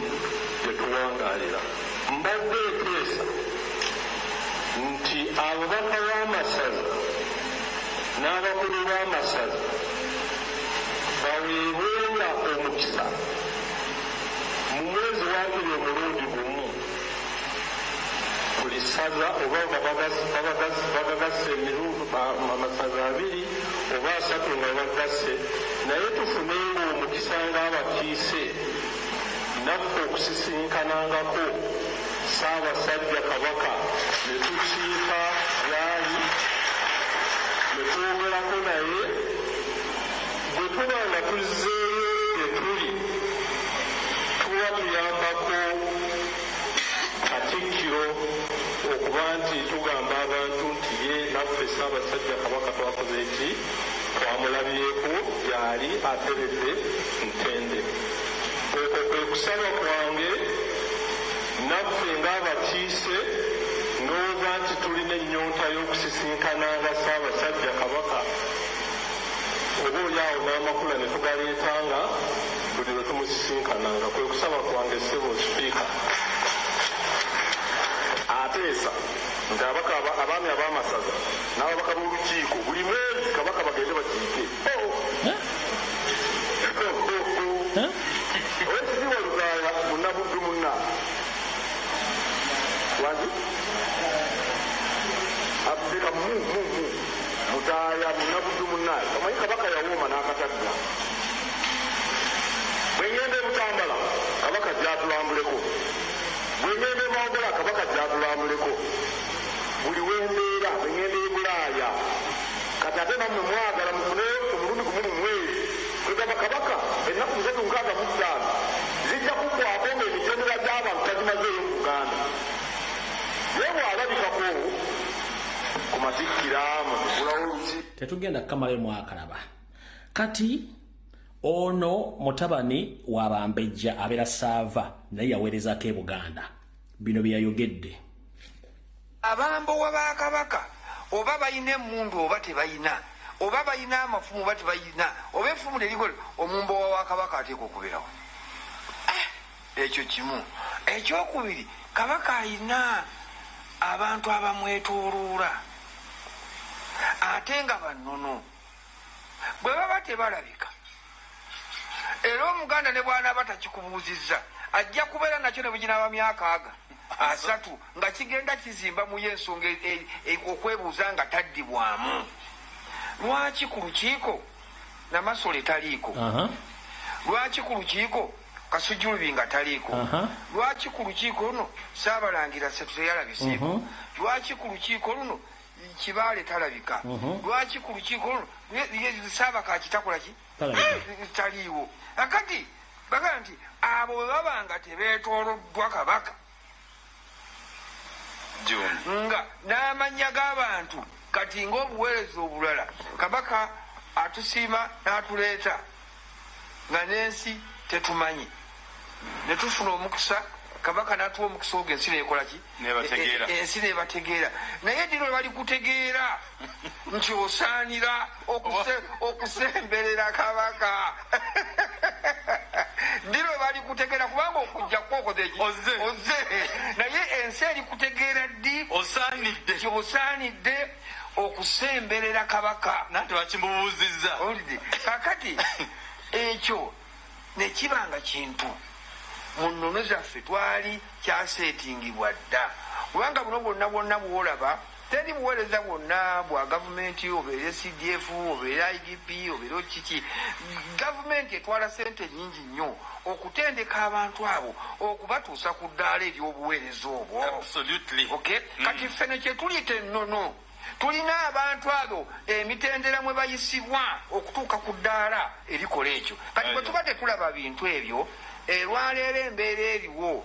gye tuwangaalira. Mbadde eteesa nti ababaka b'amasaza n'abakulu b'amasaza baweebwenga omukisa mu mwezi waakiri omulundi gumu buli ssaza oba bagagasse emirundi amasaza 2 oba 3 nga bagasse, naye tufunenga omukisa ng'abakiise naffe okusisinkanangako Ssaabasajja Kabaka ne tukiika yaali ne twogerako naye bwe tuba nga tuzzeeyo gye tuli tuba tuyambako Katikkiro okuba nti tugamba abantu nti ye naffe Ssaabasajja Kabaka twakoze eki twamulabyeko gyali ateredde Ntende. Okwo kwe kusaba kwange naffe ng'abakiise ndowooza nti tulina ennyonta y'okusisinkananga Ssaabasajja Kabaka oba oli awo n'amakula ne tugaleetanga buli lwe tumusisinkananga. Kwe kusaba kwange ssebo Sipiika ateesa nti abaami ab'amasaza n'ababaka b'olukiiko buli mwezi Kabaka bagende bakiike. Owekitiibwa Luzaaya munnabuddu munna wangi abdeka Luzaaya munnabuddu munnaye omanyi Kabaka yawooma n'akatagga. Bwe ngenda e Butambala Kabaka gyatulambuleko, bwe ngenda e Mawogala Kabaka gyatulambuleko, buli wembeera bwe ngenda e Bulaaya. Kati ate nammwe mwagala mufune omulundi gumu mu mwezi kwegamba Kabaka ennaku 365 zijja kukwako ng'emitendera gy'abantu tagimazeeyo mu Buganda. Naye bw'alabikako ku Matikkira mutugulawo oluki tetugenda kukamalayo mwakalaba. Kati ono mutabani wa Bambejja abeera Saava naye yaweerezako e Buganda. Bino bye yayogedde. Abambowa ba Kabaka oba balina emmundu oba tebalina, oba balina amafumu oba tebalina, oba effumu teriko, omumbowa wa Kabaka ateeka okubeerawo. Ekyo kimu. Ekyokubiri, Kabaka alina abantu abamwetooloola ate nga bannono, bwe baba tebalabika era Omuganda ne bw'anaaba takikubuuzizza ajja kubeera nakyo ne buginaaba myaka 3 nga kigenda kizimba mu y'ensonga okwebuuza nga taddibwamu. Lwaki ku lukiiko Namasole taliiko? Lwaki ku lukiiko Kasujjulubi nga taliiko? Lwaki ku lukiiko luno Ssaabalangira Ssetu teyalabiseeko? Lwaki ku lukiiko luno Kibaale talabika? Lwaki ku lukiiko luno Ssaabakaaki takola ki? Taliiwo. Akati bagamba nti abo bwe baba nga tebeetooloddwa Kabaka nga n'amannya g'abantu kati ng'obuweereza obulala Kabaka atusiima n'atuleeta nga n'ensi tetumanyi, ne tufuna omukisa kabaka natuwa omukisa ogwo ensi nekola ki ensi nebategeera naye dino bali kutegeera nti osaanira okusemberera kabaka dino bali kutegeera kubanga okujja kwokozeki oze naye ensi eri kutegeera ddi osaanidde okusemberera kabaka nati bakimubuuzizza kakati ekyo nekibanga kintu mu nnono zaffe twali kyaseetingibwa dda kubanga buno bwonna bwolaba teri buweereza bwonna bwa gavumenti obeere CDF obeere IGP obeere kiki gavumenti etwala sente nyingi nnyo okutendeka abantu abo okubatuusa ku ddaala ery'obuweereza obwo kati ffene kyetulita ennono tulina abantu abo emitendera mwe bayisibwa okutuuka ku ddaala erikola ekyo kati bwe tuba tetulaba bintu ebyo erwaleero embeera eriwo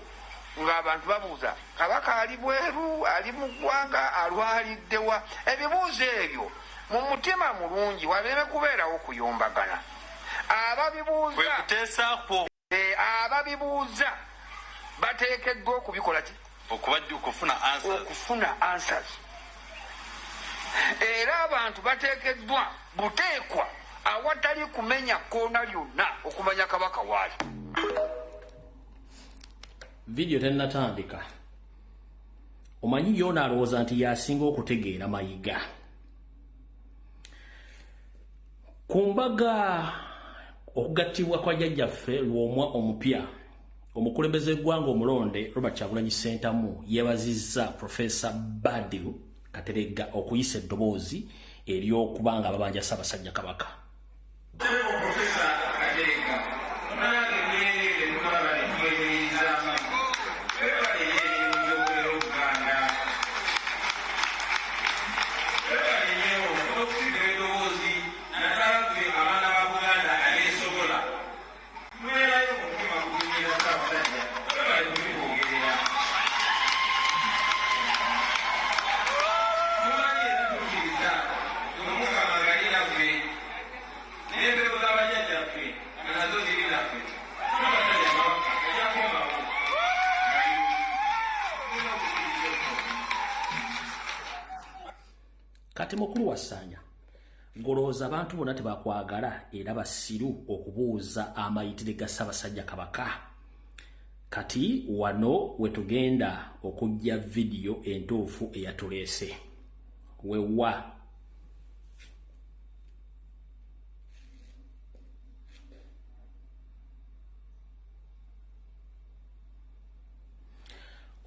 ng'abantu babuuza kabaka ali bweru ali mu ggwanga alwaliddewa ebibuuzo ebyo mu mutima mulungi wabeere kubeerawo okuyombagana ababibuuza bateekeddwa okubikola ki okufuna answers era abantu bateekeddwa buteekwa awatali kumenya koona lyonna okumanya kabaka waali. Video tennatandika omanyi yona alowooza nti yasinga okutegeera Mayiga ku mbaga okugattibwa kwa jjajjaffe Lwomwa omupya omukulembeze gw'eggwanga omulonde Robert Kyagulanyi Ssentamu yeebazizza Professor Badru Kateregga okuyisa eddoboozi ery'okubanga ababanja Ssaabasajja Kabaka. Kati mukulu wassanya ngolooza abantu bonna tebakwagala era basiru okubuuza amayitire ga Ssaabasajja Kabaka. Kati wano wetugenda okujja video entuufu eyatuleese wewa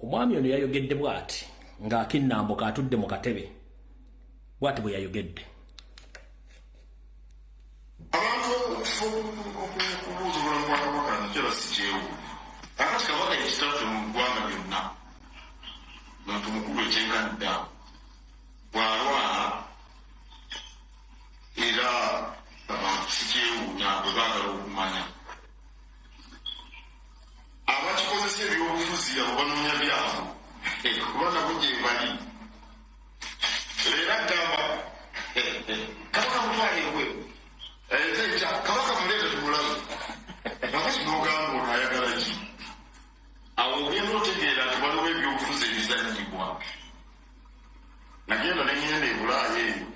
omwami ono yayogedde bw'ati ng'akinnambuka atudde mu katebe bw'ati bwe yayogedde. Abantu okubuuza obulamu bwa kabaka nakyo si kyewu akati kabaka yekitaffe mu ggwanga byonna muntu mukulu ekyenkanidde bw'alwala era abantu si kyewuunya bwe baagala okumanya abakikozesa ebyobufuzi abo banoonya byabo kuba nabo gye bali era gamba kabaka mutwale ebweru kabaka muleeta tubulamu nakati n'ogamba ono ayagala ki awo ogenda otegeera nti waliwo ebyobufuzi ebizannyibwa nagenda neŋŋenda e Bulaaya eyo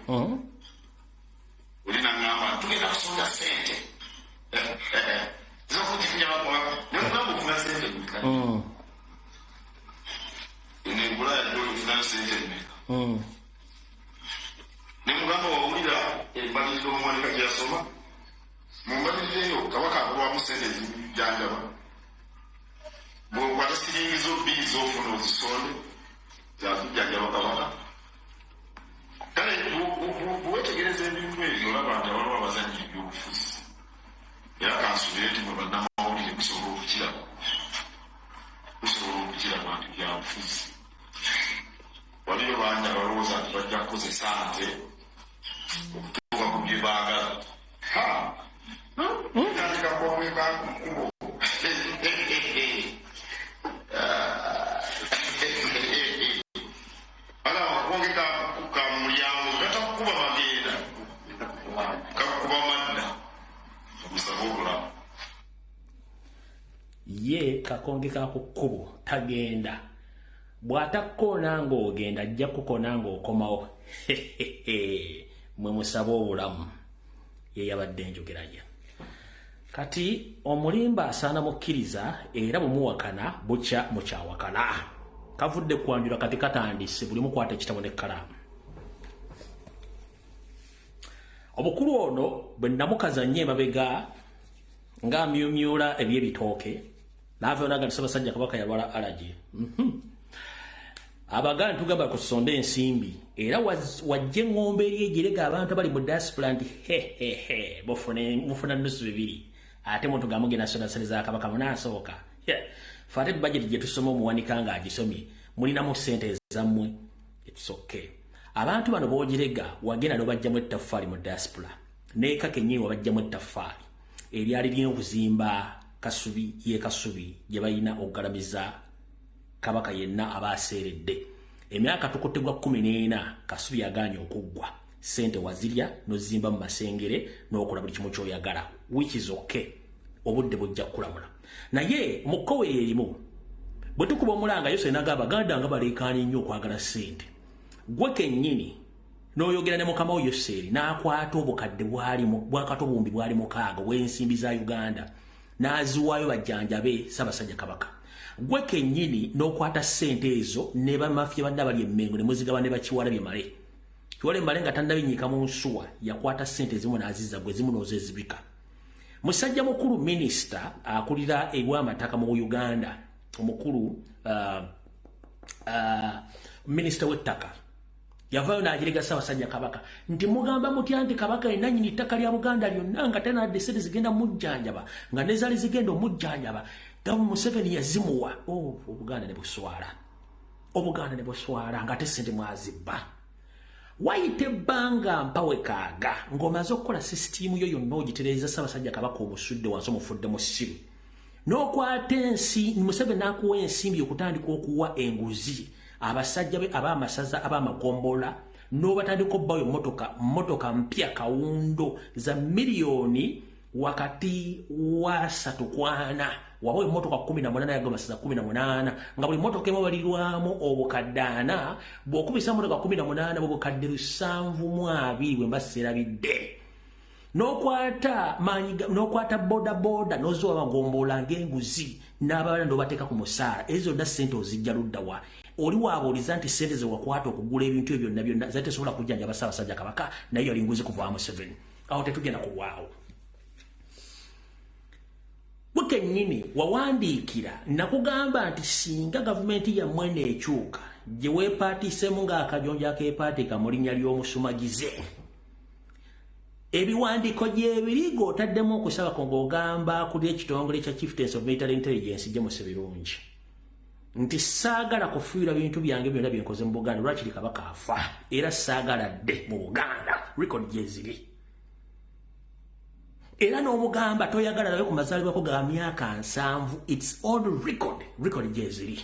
oli naŋŋamba tugenda kusonda sente zokujinyabakubaka nemugamba ofuna sente meka eno e Bulaaya gyoli ofunayo sente meka nemugamba wawulira embaliriro omwanika gyeyasoma mu mbaliriro eyo kabaka akulwamu sente ezijjanjaba bwokwata siringi zo bbiri zofuna ozisonde zakujjanjaba kabaka kale bwewetegereza ebintu ebyo olaba nti abaliwo abazannya ebyobufuzi era kansubire nti mwe bannamawulire musobola okukiraba nti byabufuzi waliyo bangi abalowooza nti bajja kukozesa nze okutuuka ku bye baagala natandika kwomweka kukubo alaba kwongeka ka mulyango gatakukuba magenda kakukuba madda omusaba obulamu ye kakongeka ku kkubo tagenda bw'atakkoona ng'ogenda ajja kukona ng'okomawo mwe musaba obulamu ye yabadde enjogeranya kati omulimba asaana mukkiriza era bumuwakana bukya mukyawakana kavudde kwanjula kati katandise buli mukwata ekitabo n'ekkalaamu obukulu ono bwe namukazannyo emabega ng'amyumyula eby'ebitooke naava onaga Ssaabasajja Kabaka yalwala alaji abaganda tugamba kusonda ensimbi era wajja eŋŋombe eri egirega abantu bali mu diaspora nti mufuna nnusu bibiri ate muntu gamugenda sonasale za Kabaka munaasooka fe ate budget gye tusoma omuwanika ng'agisomye mulinamu ssente zammwe ekisokke abantu bano boogirega wagenda n'obajjamu ettaffaali mu diaspora n'eka kennyini wabajjamu ettaffaali eryali lina okuzimba Kasubi ye Kasubi gye balina okugalamiza Kabaka yenna aba aseeredde emyaka tukutegwa 14 Kasubi yaganye okuggwa sente wazirya nozimba mu masengere n'okola buli kimu ky'oyagala which is okay obudde bujja kulamula naye mukowe erimu bwe tukuba omulanga yose nagaba Abaganda nga baleekaana nnyo okwagala sente gwe kennyini n'oyogera ne mukama wo Yoseri n'akwata obukadde bwakato bumbi bwali mukaaga w'ensimbi za Uganda n'aziwaayo bajjanjabe Ssaabasajja Kabaka gwe kennyini n'okwata ssente ezo ne bamafya banna bali emmengo ne muzigaba ne Bakiwalabye Male Kiwalabye Male nga tannabinnyika mu nsuwa yakwata ssente ezimu n'azizza gwe zimu n'ozezibika musajja mukulu minisita akulira eby'amataka mu Uganda omukulu minisita w'ettaka yavaayo n'agirega Ssaabasajja Kabaka nti mugamba mutya nti Kabaka yenna nnyini ttaka lya Buganda lyonna nga tenadde sente zigenda mujjanjaba nga ne zaali zigenda omujjanjaba Gavumenti Museveni yazimuwa Obuganda ne buswala nga ate sente mwazibba wayita ebbanga mpawe kaaga ng'omaze okukola sisitiimu yo yonna ogitereeza Ssaabasajja Kabaka omusudde wansi omufudde mu ssiru n'okwata ensi Museveni n'akuwa ensimbi okutandika okuwa enguzi abasajja be ab'amasaza ab'amagombola n'obatandika obbayo mmotoka mpya kawundo za miliyoni wakati wa 3 wabawe mmotoka 18 yago masaza 18 nga buli mmotoka emu balirwamu obukadde 4 bw'okubisa mmotoka 18 bw'obukadde 720 bwe mbaserabidde n'okwata boda n'ozowa bagombola ng'enguzi n'ababala n'obateeka ku musaala ezo dda ssente ozijja ludda wa oli waabuuliza nti ssente ze wakwata okugula ebintu ebyo byonna zate sobola kujjanjaba Ssaabasajja Kabaka naye yali nguzi kuva wa Museveni awo tetugenda kulwawo bukennyini wawandiikira nakugamba nti singa gavumenti yammwe neekyuka gye weepaatiisemu ng'akajonja akeepaatika mu linnya ly'omusumagize ebiwandiiko gyebiri ng'otaddemu okusaba ng'ogamba kuli ekitongole kya Chieftains of Military Intelligence James Birungi nti saagala kufiira bintu byange byonna byenkoze mu Buganda lwakiri Kabaka afa era saagala dde mu Buganda record gyeziri era n'omugamba toyagala nawe ku mazaalibwako ga myaka 7 it's all record gyeziri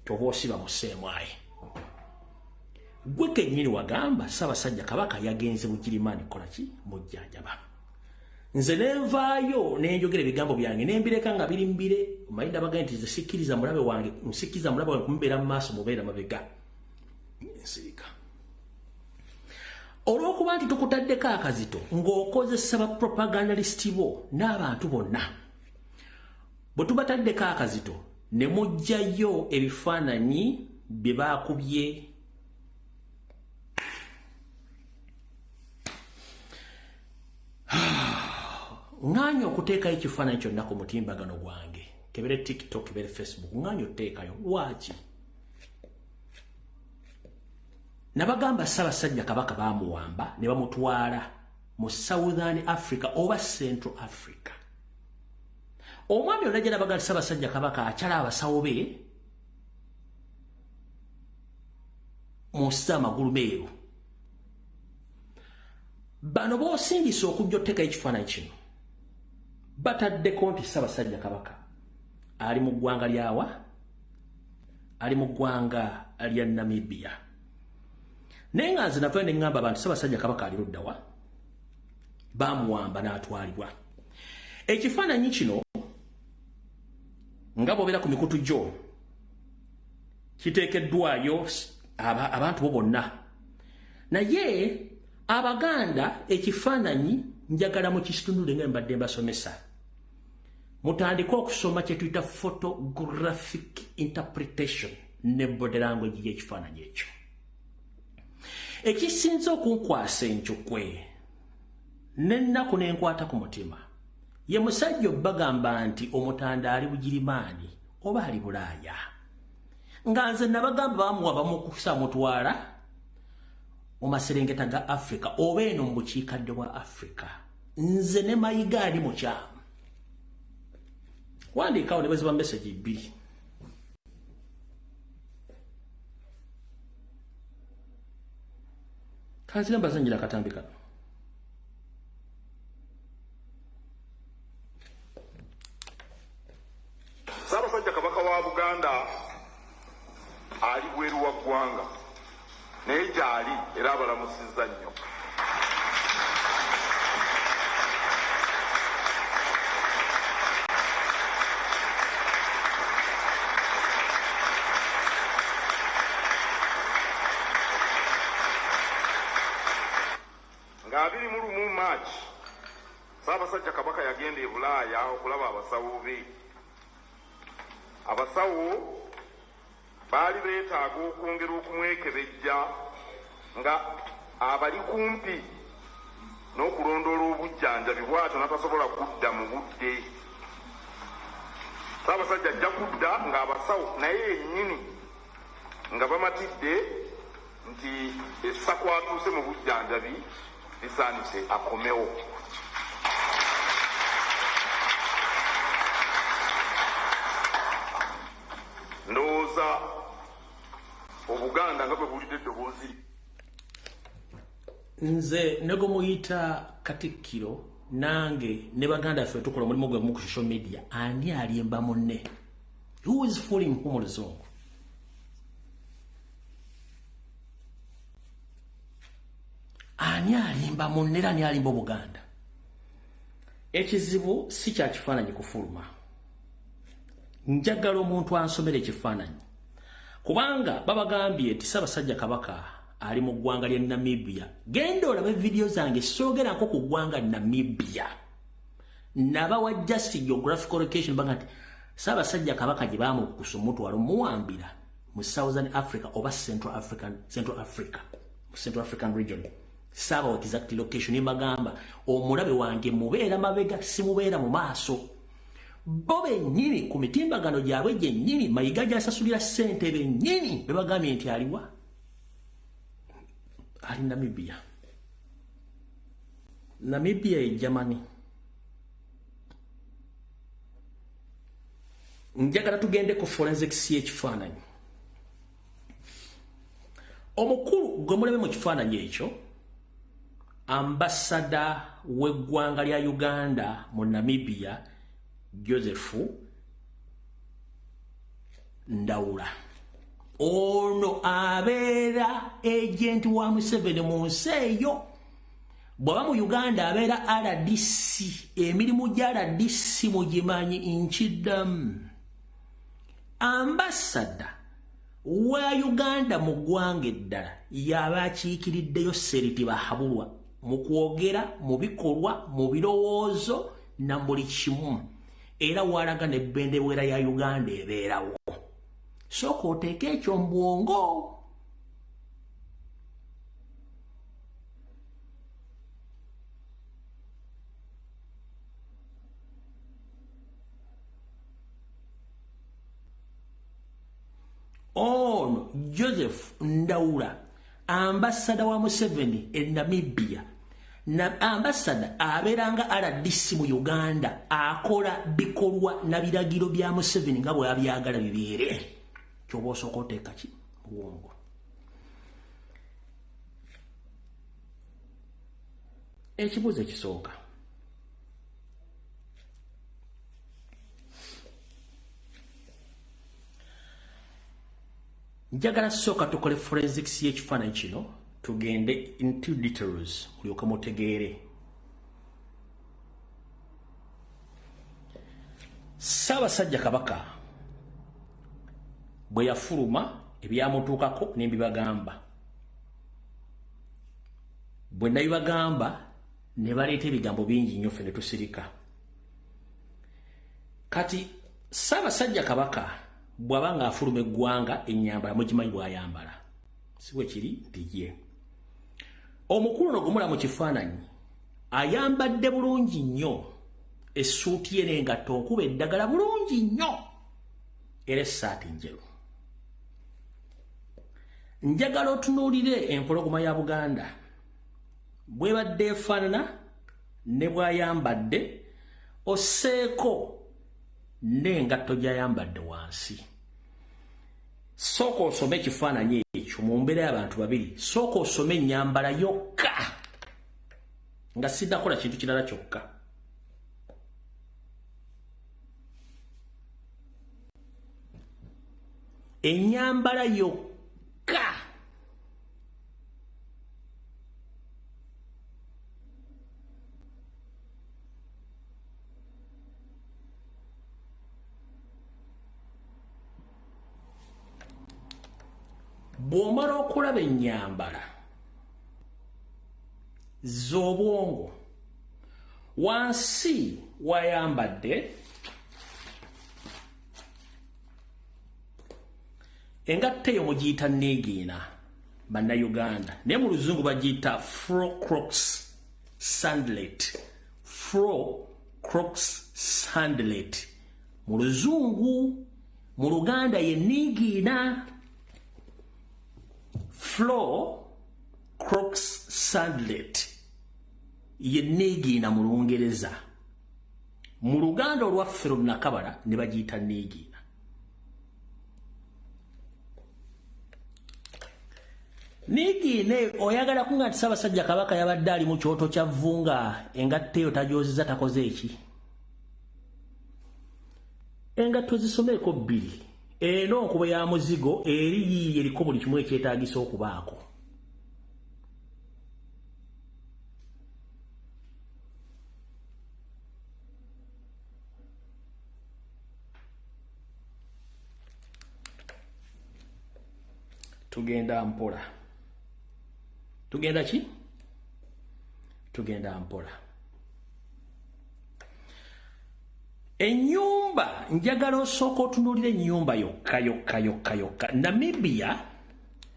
toba osiba museemwaye gwe kennyini wagamba Ssaabasajja Kabaka yagenze Bugirimani kola ki mujjanjaba nze nenvaayo nenjogera ebigambo byange nembireka nga biri mbire omayinda bagambye nti nsikkiriza mulabe wange kumubeera mu maaso mubeera mabega nsirika olw'okuba nti tukutaddeko akazito ng'okozesa bapropagandalisiti bo n'abantu bonna bwe tubataddeko akazito ne mujjayo ebifaananyi bye baakubye nganya okuteekayo ekifaananyi kyonna ku mutimbagano gwange kebere TikTok kebere Facebook nganya oteekayo lwaki nabagamba Ssaabasajja Kabaka bamuwamba ne bamutwala mu Southern Africa oba Central Africa omwami olajja nabagamba Ssaabasajja Kabaka akyala abasawo be mu amagulu meeru bano boosindisa okujja oteekayo ekifaananyi kino bataddeko nti Ssaabasajja Kabaka ali mu ggwanga lyawa ali mu ggwanga lya Namibia naye nga nze navayo ne ŋŋamba abantu Ssaabasajja Kabaka ali ludda wa bamuwamba n'atwalibwa ekifaananyi kino nga bw'obeera ku mikutu gyo kiteekeddwayo abantu bo bonna. Naye Abaganda ekifaananyi njagala mu kitunule nga mbadde mbasomesa. Mutandika okusoma kye tuyita photographic interpretation ne body language y'ekifaananyi ekyo. Ekisinza okunkwasa enkyukwe n'ennaku n'enkwata ku mutima ye musajja bagamba nti Omutanda ali Bugirimaani oba ali Bulaaya. Nga nze nabagamba bamuwa bamukusa mutwala mu maserengeta ga Africa oba eno mu bukiikadde bwa Africa. Nze ne mayiga ali mu kyamu. Wandiikawo ne baziba message 2. Kanzira mbazanjira akatambi kano. Ssaabasajja Kabaka wa Buganda ali bweru wa ggwanga naye gy'ali era abalamusizza nnyo. Nga 21 March Ssaabasajja Kabaka yagenda e Bulaaya okulaba abasawo be. Abasawo baali beetaaga okwongera okumwekebejja nga abali kumpi n'okulondoola obujjanjabi bw'atyo n'atasobola kudda mu budde. Ssaabasajja ajja kudda ng'abasawo naye yennyini nga bamatidde nti essaku atuuse mu bujjanjabi lisaanise akomewo. Ndowooza Obuganda nga bwe bulidde eddoboozi. Nze nego muyita Katikkiro nange ne Baganda ffe tukola omulimu gwe mu social media. Ani alimba munne? Who is fooling whom Luzungu? Ani alimba munne era ani alimba Buganda? Ekizibu si kya kifaananyi kufuluma. Njagala omuntu ansomera ekifaananyi. Kubanga babagambye nti Ssaabasajja Kabaka ali mu ggwanga lya Namibia. Genda olabe video zange soogera nko ku ggwanga Namibia. Nabawa just geographical location banga nti Ssaabasajja Kabaka gye baamukusa omutwalo muwambira mu Southern Africa oba Central African region. Saba what exact location ibagamba omulabe wange mubeera mabega simubeera mu maaso. Bobe nyini ku mitimbagano gyabwe gye nyini mayiga gyasasulira ssente be nyini bebagambye nti aliwa ali Namibia e Germany. Njagala tugende ku forensics y'ekifaananyi. Omukulu gwe mulebe mu kifaananyi ekyo ambassador w'eggwanga lya Uganda mu Namibia Joseph Ndawula. Ono abeera agent wa Museveni mu nsi eyo. Bw'aba mu Uganda abeera RDC. Emirimu gya RDC mugimanyi nkiddamu. Ambassador wa Uganda mu ggwanga eddala yaba akiikiriddeyo Seriti Bahabulwa mu kwogera, mu bikolwa, mu birowoozo na buli kimu. Era walaga n'ebbendera ya Uganda ebeerawo. Sooka oteeke ekyo mu bwongo. Ono Joseph Ndawula ambassador wa Museveni e Namibia. Na ambassador aberanga RDC mu Uganda akola bikolwa na biragiro bya Museveni nga bwe abyagala bibeere. Kyoba osooka oteeka ki buwongo. Ekibuuzo ekisooka, njagala sooka tukole forensics y'ekifaananyi kino tugende into details mulyoka mutegeere. Ssaabasajja Kabaka bwe yafuluma ebyamutuukako nembibagamba bwe nabibagamba ne baleeta ebigambo bingi nnyo ffe ne tusirika kati Ssaabasajja Kabaka bw'aba ng'afuluma eggwanga ennyambala mugimanyi bw'ayambala si bwe kiri nti ye omukulu no gumula mu kifaananyi ayambadde bulungi nnyo essuuti ye n'engatto okuba eddagala bulungi nnyo era essaati njeru njagala otunuulire empologoma ya Buganda bw'ebadde efaanana ne bw'ayambadde osseeko n'engatto gy'ayambadde wansi sooka osome ekifaananyi ekyo mu mbeera y'abantu babiri sooka osome ennyambala yokka nga siddakola kintu kirala kyokka ennyambala yokka bw'omala okulaba ennyambala z'obwongo wansi wayambadde engatte eyo mugiyita neegiina bannayuganda naye mu luzungu bagiyita Fro-Crocs sandlet Fro-Crocs sandlet mu luzungu mu luganda ye neegiina Fro-Crocs sandlet ye neegiina mu Lungereza mu luganda olwaffe Nakabala ne bagiyita neegiina Nigiine oyagala kunga nti Ssaabasajja Kabaka yabadde ali mu kyoto kya vvunga engatto eyo tagyozizza takoze eki engatto zisomeeko bbiri eno okuba ya muzigo eri yiiye eriko buli kimu ekyetaagisa okubaako tugenda mpola tugenda ki? Tugenda mpola. Ennyumba njagala osooka otunuulira ennyumba yokka. Namibia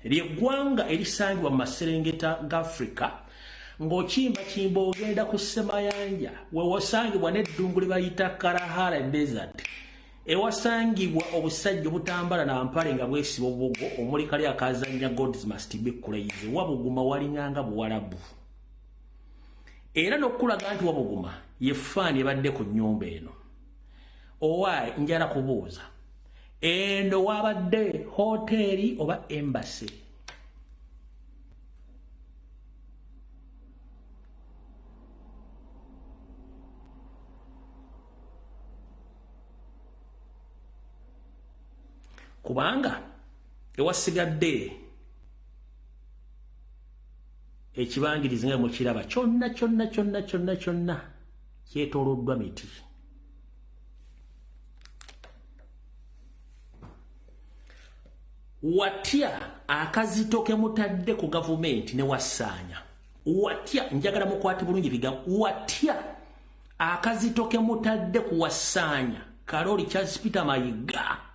ly'eggwanga erisangibwa mu maserengeta g'Afrika ng'okimbakimba ogenda ku Ssemayanja we wasangibwa n'eddungu lye bayita Kalahara Desert ewasangibwa obusajja obutambala na mpale nga bwesiba obugo omuli kali akazannya Gods Must Be Crazy Wabuguma walinganga Buwarabu era n'okulaga nti Wabuguma ye ffaani ebadde ku nnyumba eno owaye njala kubuuza eno wabadde hoteri oba embassy kubanga ewasigadde ekibangirizi nga mukiraba kyonna kyetooloddwa miti watya akazito ke mutadde ku gavumenti ne wasaanya watya njagala mukwate bulungi bigambo watya akazito ke mutadde ku wasaanya Kaloli Charles Peter Mayiga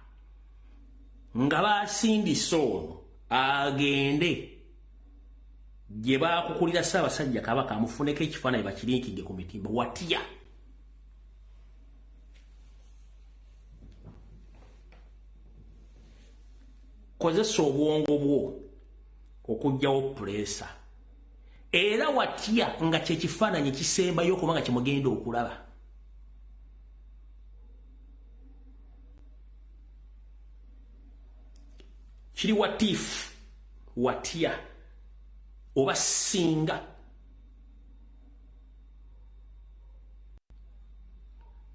nga basindisa ono agende gye baakukulira Ssaabasajja Kabaka amufuneko ekifaananyi bakirinkidde ku mitimba watya kozesa obwongo bwo okuggyawo puresa era watya nga kyekifaananyi kisembayo okuba nga kyemugenda okulaba kiri watiifu watya oba singa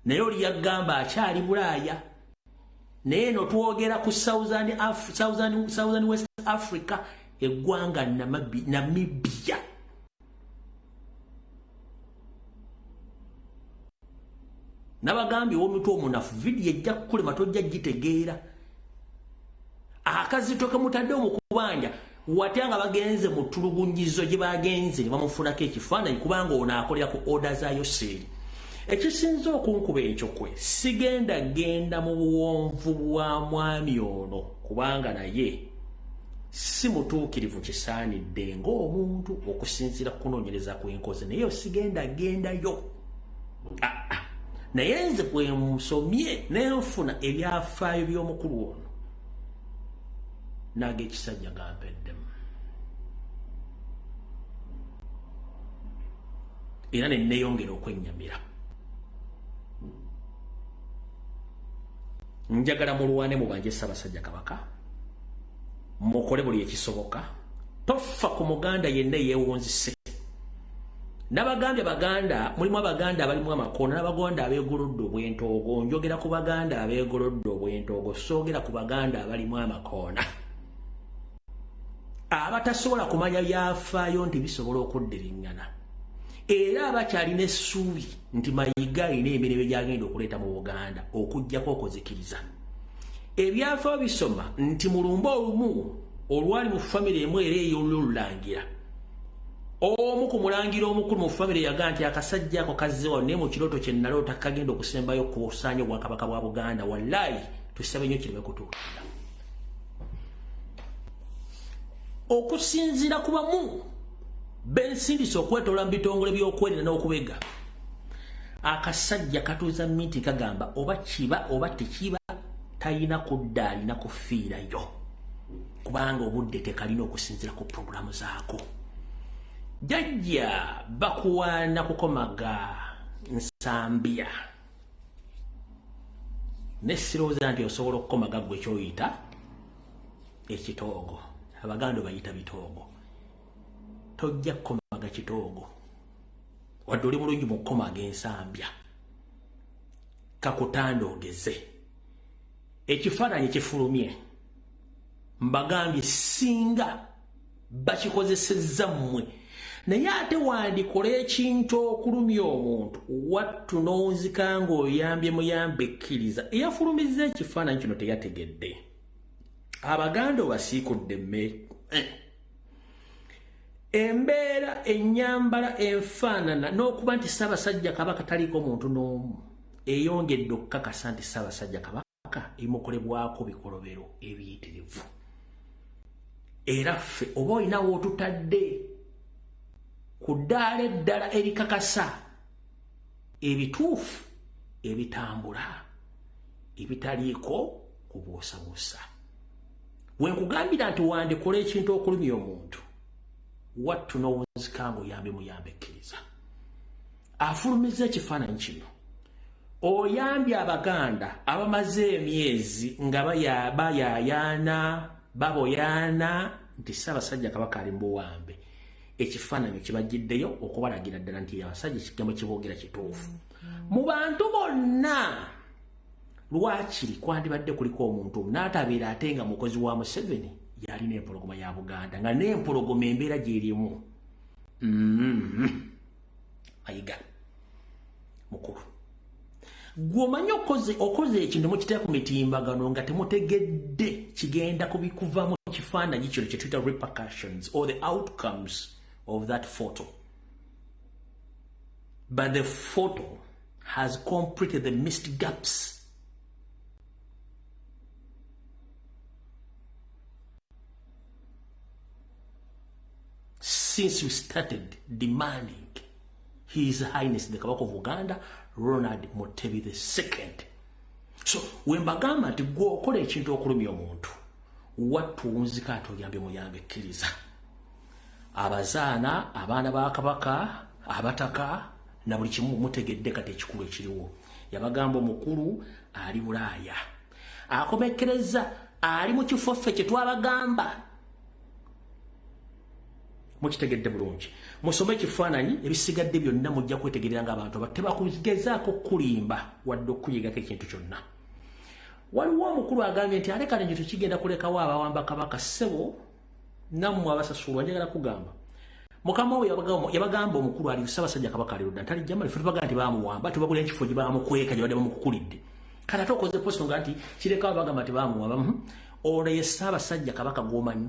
naye oli yagamba akyali Bulaaya naye no twogera ku Southern West Africa eggwanga Namibia nabagambye omutwe omunafu vidiyo ejja kukulema tojja gitegeera akazito kamutadde omukubanja watanga bagenze mu tulugunyizo gye bagenze bamufunako ekifaananyi kubanga ono akolera ku oda za Yoseeri. Ekisinza okunkuba ekyokwe sigenda genda mu buwonvu bwa mwami ono kubanga naye si mutuukirivu kisaanidde ng'omuntu okusinziira ku kunoonyereza kwenkoze naye sigenda gendayo. Naye nze bwe musomye nenfuna ebyafaayo by'omukulu ono n'ag'ekisajja gampeddemu era ne neeyongera okwennyamira. Njagala mulwane mubanje Ssaabasajja Kabaka mukole buli ekisoboka tofa ku muganda yenna yeewunzise. Nabagambye baganda mulimu abaganda abalimu amakono n'abaganda abeegolodde obwentoogo. Njogera ku baganda abeegolodde obwentoogo soogera ku baganda abalimu amakoona abatasobola kumanya byafaayo nti bisobola okuddiriŋŋana era abakyalina essuubi nti Mayiga alina emirimu gy'agenda okuleeta mu Buganda okuggyako okuzikiriza. Ebyafaayo bisoma nti mulumba olumu olwali mu famire emu era ey'olulangira omu ku mulangira omukulu mu famire yagaa nti akasajja ako kazzeewo naye mu kirooto kye naloota kagenda okusembayo ku busaanya Obwakabaka bwa Buganda. Wallaahi tusabe nnyo kireme kutuukirira. Okusinziira ku bamu bensindise okwetoola mu bitongole by'okwerinda n'okubega akasajja katuuza minti kagamba oba kiba oba tekiba talina kudda alina kufiirayo kubanga obudde tekalina okusinziira ku puroguramu zaako. Jjajja bakuwaana kukomaga nsambya ne sirowooza nti osobola okukomaga gwe kyoyita ekitoogo. Abaganda bayita bitoogo. Tojja kukomaga kitoogo wadde oli mulungi mu kukomaga ensambya. Kakutandoogeze ekifaananyi kifulumye mbagambye singa bakikozesezza mmwe naye ate wandikola ekintu okulumya omuntu wattu n'onzika ng'oyambye muyambe ekkiriza eyafulumizza ekifaananyi kino teyategedde. Abaganda obasiikudde mmere embeera ennyambala enfaanana n'okuba nti Ssaabasajja Kabaka taliiko muntu n'omu eyongedde okukakasa nti Ssaabasajja Kabaka emukolebwako bikolobero ebiyitirivu. Era ffe oba olinawo otutadde ku ddaala eddala erikakasa ebituufu ebitambula ebitaliiko kubuusabuusa. Wenkugambira nti wandikola ekintu okulumya omuntu wattu n'owunzika ng'oyambe muyambe ekkiriza. Afulumizza ekifaananyi kino oyambye Abaganda abamaze emyezi nga bayaayaana baboyaana nti Ssaabasajja Kabaka ali mu buwambe. Ekifaananyi kibagiddeyo okubalagira ddala nti abasajja ekigambo kiboogera kituufu. Mu bantu bonna lwakiri kwandibadde kuliko omuntu n'atabeera ate nga mukozi wa Museveni yalina empologoma ya Buganda nga n'empologoma embeera gy'erimu. Mayiga mukulu gw'omanyi okoze ekintu mukiteeka ku mitimbagano nga temutegedde kigenda kubikuva mu kifaananyi kino kye tuyita repercussions or the outcomes of that photo. But the photo has completed the missed gaps. Since we started demanding His Highness the Kabaka of Uganda, Ronald Mutebi II. So, wembagamba nti gwe okola ekintu okulumya omuntu wattu owunzika ate oyambe muyambe ekkiriza. Abazaana abaana ba Kabaka abataka na buli kimu mutegedde kati ekikulu ekiriwo. Yabagamba omukulu ali Bulaaya akomekkereza ali mu kifo ffe kye twabagamba. Mukitegedde bulungi. Musome ekifaananyi ebisigadde byonna mujja kwetegerera ng'abantu tebakugezaako kulimba wadde okuyigako ekintu kyonna. Waliwo omukulu agambye nti alekane nti tukigenda kulekawo abawamba Kabaka ssebo nammwe abasasulwa. Njagala kugamba mukama we yabagamba omukulu ali Ssaabasajja Kabaka ali ludda ntali jamali ffe tubagamba nti baamuwamba tubagula ekifo gye baamukweka gye badde bamukukulidde. Kati ate okoze posto nga nti kirekawo bagamba nti baamuwamba. olwo ye Ssaabasajja Kabaka gw'omanyi.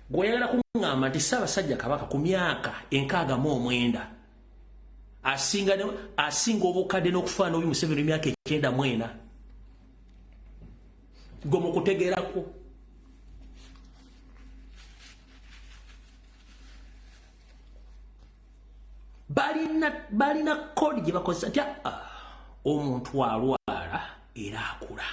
Gweyagala kuŋŋamba nti Ssaabasajja Kabaka ku myaka 69 asinga obukadde n'okufaana obi Museveni emyaka 94 gwe mu kutegeerako. balina kodi gye bakozesa nti omuntu alwala era akula.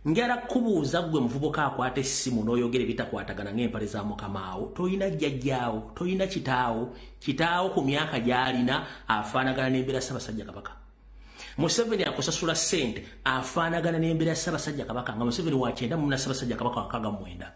Njala kubuuza gwe muvubuka akwata essimu n'oyogera ebitakwatagana ng'empale za mukamaawo, toyina jjajjaawo, toyina kitaawo ku myaka gy'alina afaanagana n'embeera ya Ssaabasajja Kabaka. Museveni akusasula ssente afaanagana n'embeera ya Ssaabasajja Kabaka nga Museveni wa 9 mu Ssaabasajja Kabaka wa 69.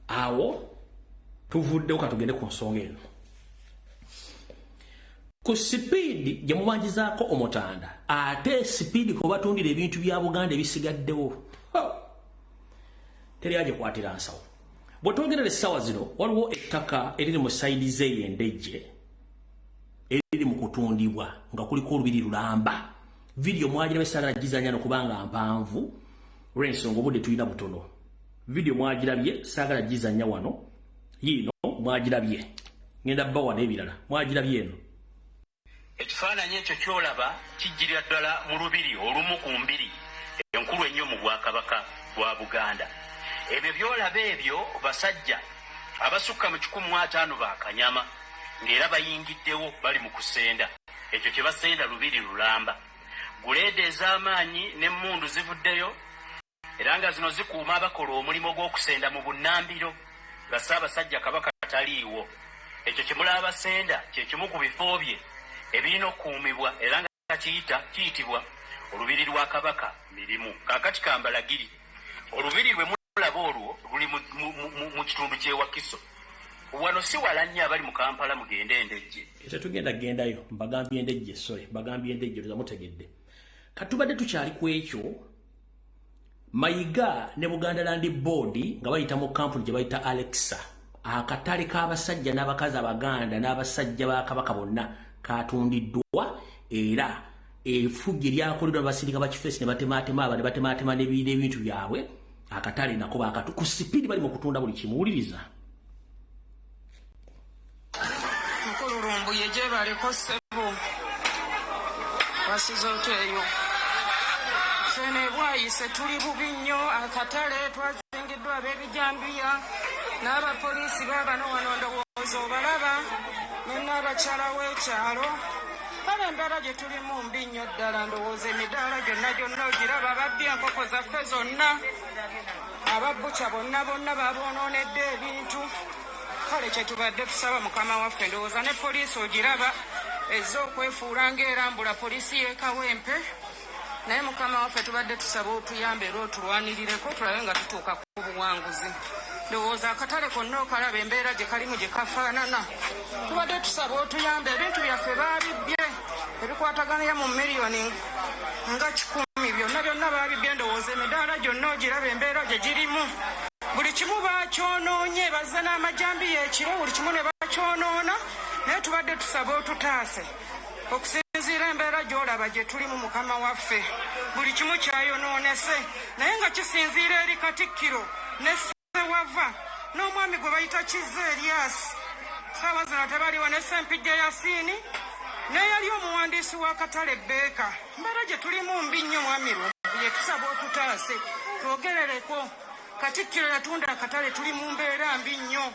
Awo tuvuddewo katugende ku nsonga eno. Ku sipiidi gye mubanjizaako Omutanda ate sipiidi kwe batundira ebintu bya Buganda ebisigaddewo teri agikwatira nsawo. Bwe twogerera essaawa zino waliwo ettaka eriri mu sayidi z'ey'endejje eriri mu kutundibwa nga kuliko olubiri lulamba. Vidiyo mwagiraba essagala gizanya nokubanga mpanvu olw'ensonga obudde tulina butono. Video mwagirabye sagala gizanya wano yino mwagirabye ngenda bba wano ebirala mwagirabye eno. Ekifaananyi ekyo kyolaba kijjirira ddala mu lubiri olumu ku mbiri enkulu ennyo mu Bwakabaka bwa Buganda. Ebyo byolaba ebyo basajja abasukka mu 150 bakanyama ng'era bayingiddewo bali mu kusenda. Ekyo kye basenda lubiri lulamba. Guleede ez'amaanyi n'emmundu zivuddeyo era nga zino zikuuma abakola omulimu gw'okusenda mu bunnambiro nga Ssaabasajja Kabaka taliiwo. Ekyo kye mulaba basenda kye kimu ku bifo bye ebirina okuumibwa era nga kiyitibwa olubiri lwa Kabaka mirimu. Kaakati kambalagiri olubiri lwe mulaba olwo luli mu kitundu ky'ewakiso. Wano si wala nnyo abali mu Kampala mugende endejje. Tetugenda gendayo mbagambye endejje mbagambye endejje mutegedde. Katubadde tukyali ku ekyo Mayiga ne Buganda Land Board nga bayita mu kampuni gye bayita Alexa akatale k'abasajja n'abakazi Abaganda n'abasajja ba Kabaka bonna katundiddwa era effujje lyakoleddwa abasirika ba Kifeesi ne batemaatema abali batemaatema n'ebintu byabwe akatale nako bakatu ku sipiidi bali mu kutunda buli kimu. Wuliriza Nkulurumbu yeje baliko ssebo wasizoteeyo Fene bwayise tuli bubi nnyo akatale twazingiddwa ab'ebijambiya n'abapoliisi baabano wano ndowooza obalaba ne n'abakyala w'ekyalo baba embeera gye tulimu mbi nnyo ddala ndowooza emidaala gyonna ogiraba babbye enkoko zaffe zonna ababbuca bonna baboonoonedde ebintu. Kale kye tubadde tusaba Mukama waffe ndowooza ne poliisi ogiraba ezza okwefuula ng'erambula poliisi y'e Kawempe. Naye Mukama waffe tubadde tusaba otuyambe era otulwanirireko tulabe nga tutuuka ku buwanguzi. Ndowooza akatale konna okalaba embeera gye kalimu gye kafaanana. Tubadde tusaba otuyambe ebintu byaffe baabibye ebikwataganira mu miliyoni nga 10 byonna baabibye. Ndowooza emidaala gyonna ogiraba embeera gye girimu. Buli kimu bakyonoonye bazze n'amajambiya ekiro buli kimu ne bakyonoona. Naye tubadde tusaba otutaase okusinziira embeera gy'olaba gye tulimu Mukama waffe. Buli kimu kyayonoonese naye nga kisinziira eri Katikkiro ne Ssewava n'omwami gwe bayita Kizza Erias. Saawa zino tebaliwo ne Ssempijja Yasiini n'eyali omuwandiisi w'akatale Beeka. Embeera gye tulimu mbi nnyo mwami Lumbu ye tusaba otutaase twogerereko. Katikkiro yatunda akatale tuli mu mbeera mbi nnyo.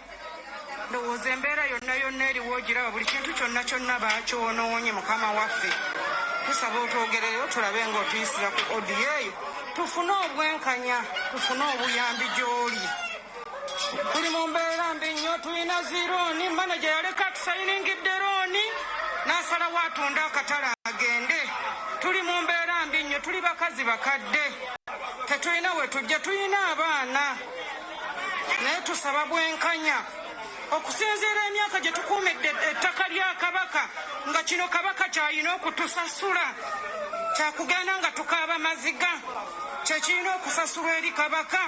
Ndowooza embeera yonna eriwo ogiraba buli kintu kyonna bakyonoonye Mukama waffe. Tusaba otwogereyo tulabe ng'otuyisira ku odiyo eyo tufune obwenkanya tufune obuyambi gy'oli. Tuli mu mbeera mbi nnyo tulina zirooni manaja yaleka tusayiningidde rooni n'asalawo atunda akatale agende. Tuli mu mbeera mbi nnyo tuli bakazi bakadde tetulina we tujja tulina abaana naye tusaba bwenkanya okusinziira emyaka gye tukuumidde ettaka lya Kabaka nga kino Kabaka kyalina okutusasula kyakugenda nga tukaaba maziga kyekirina okusasulwa eri Kabaka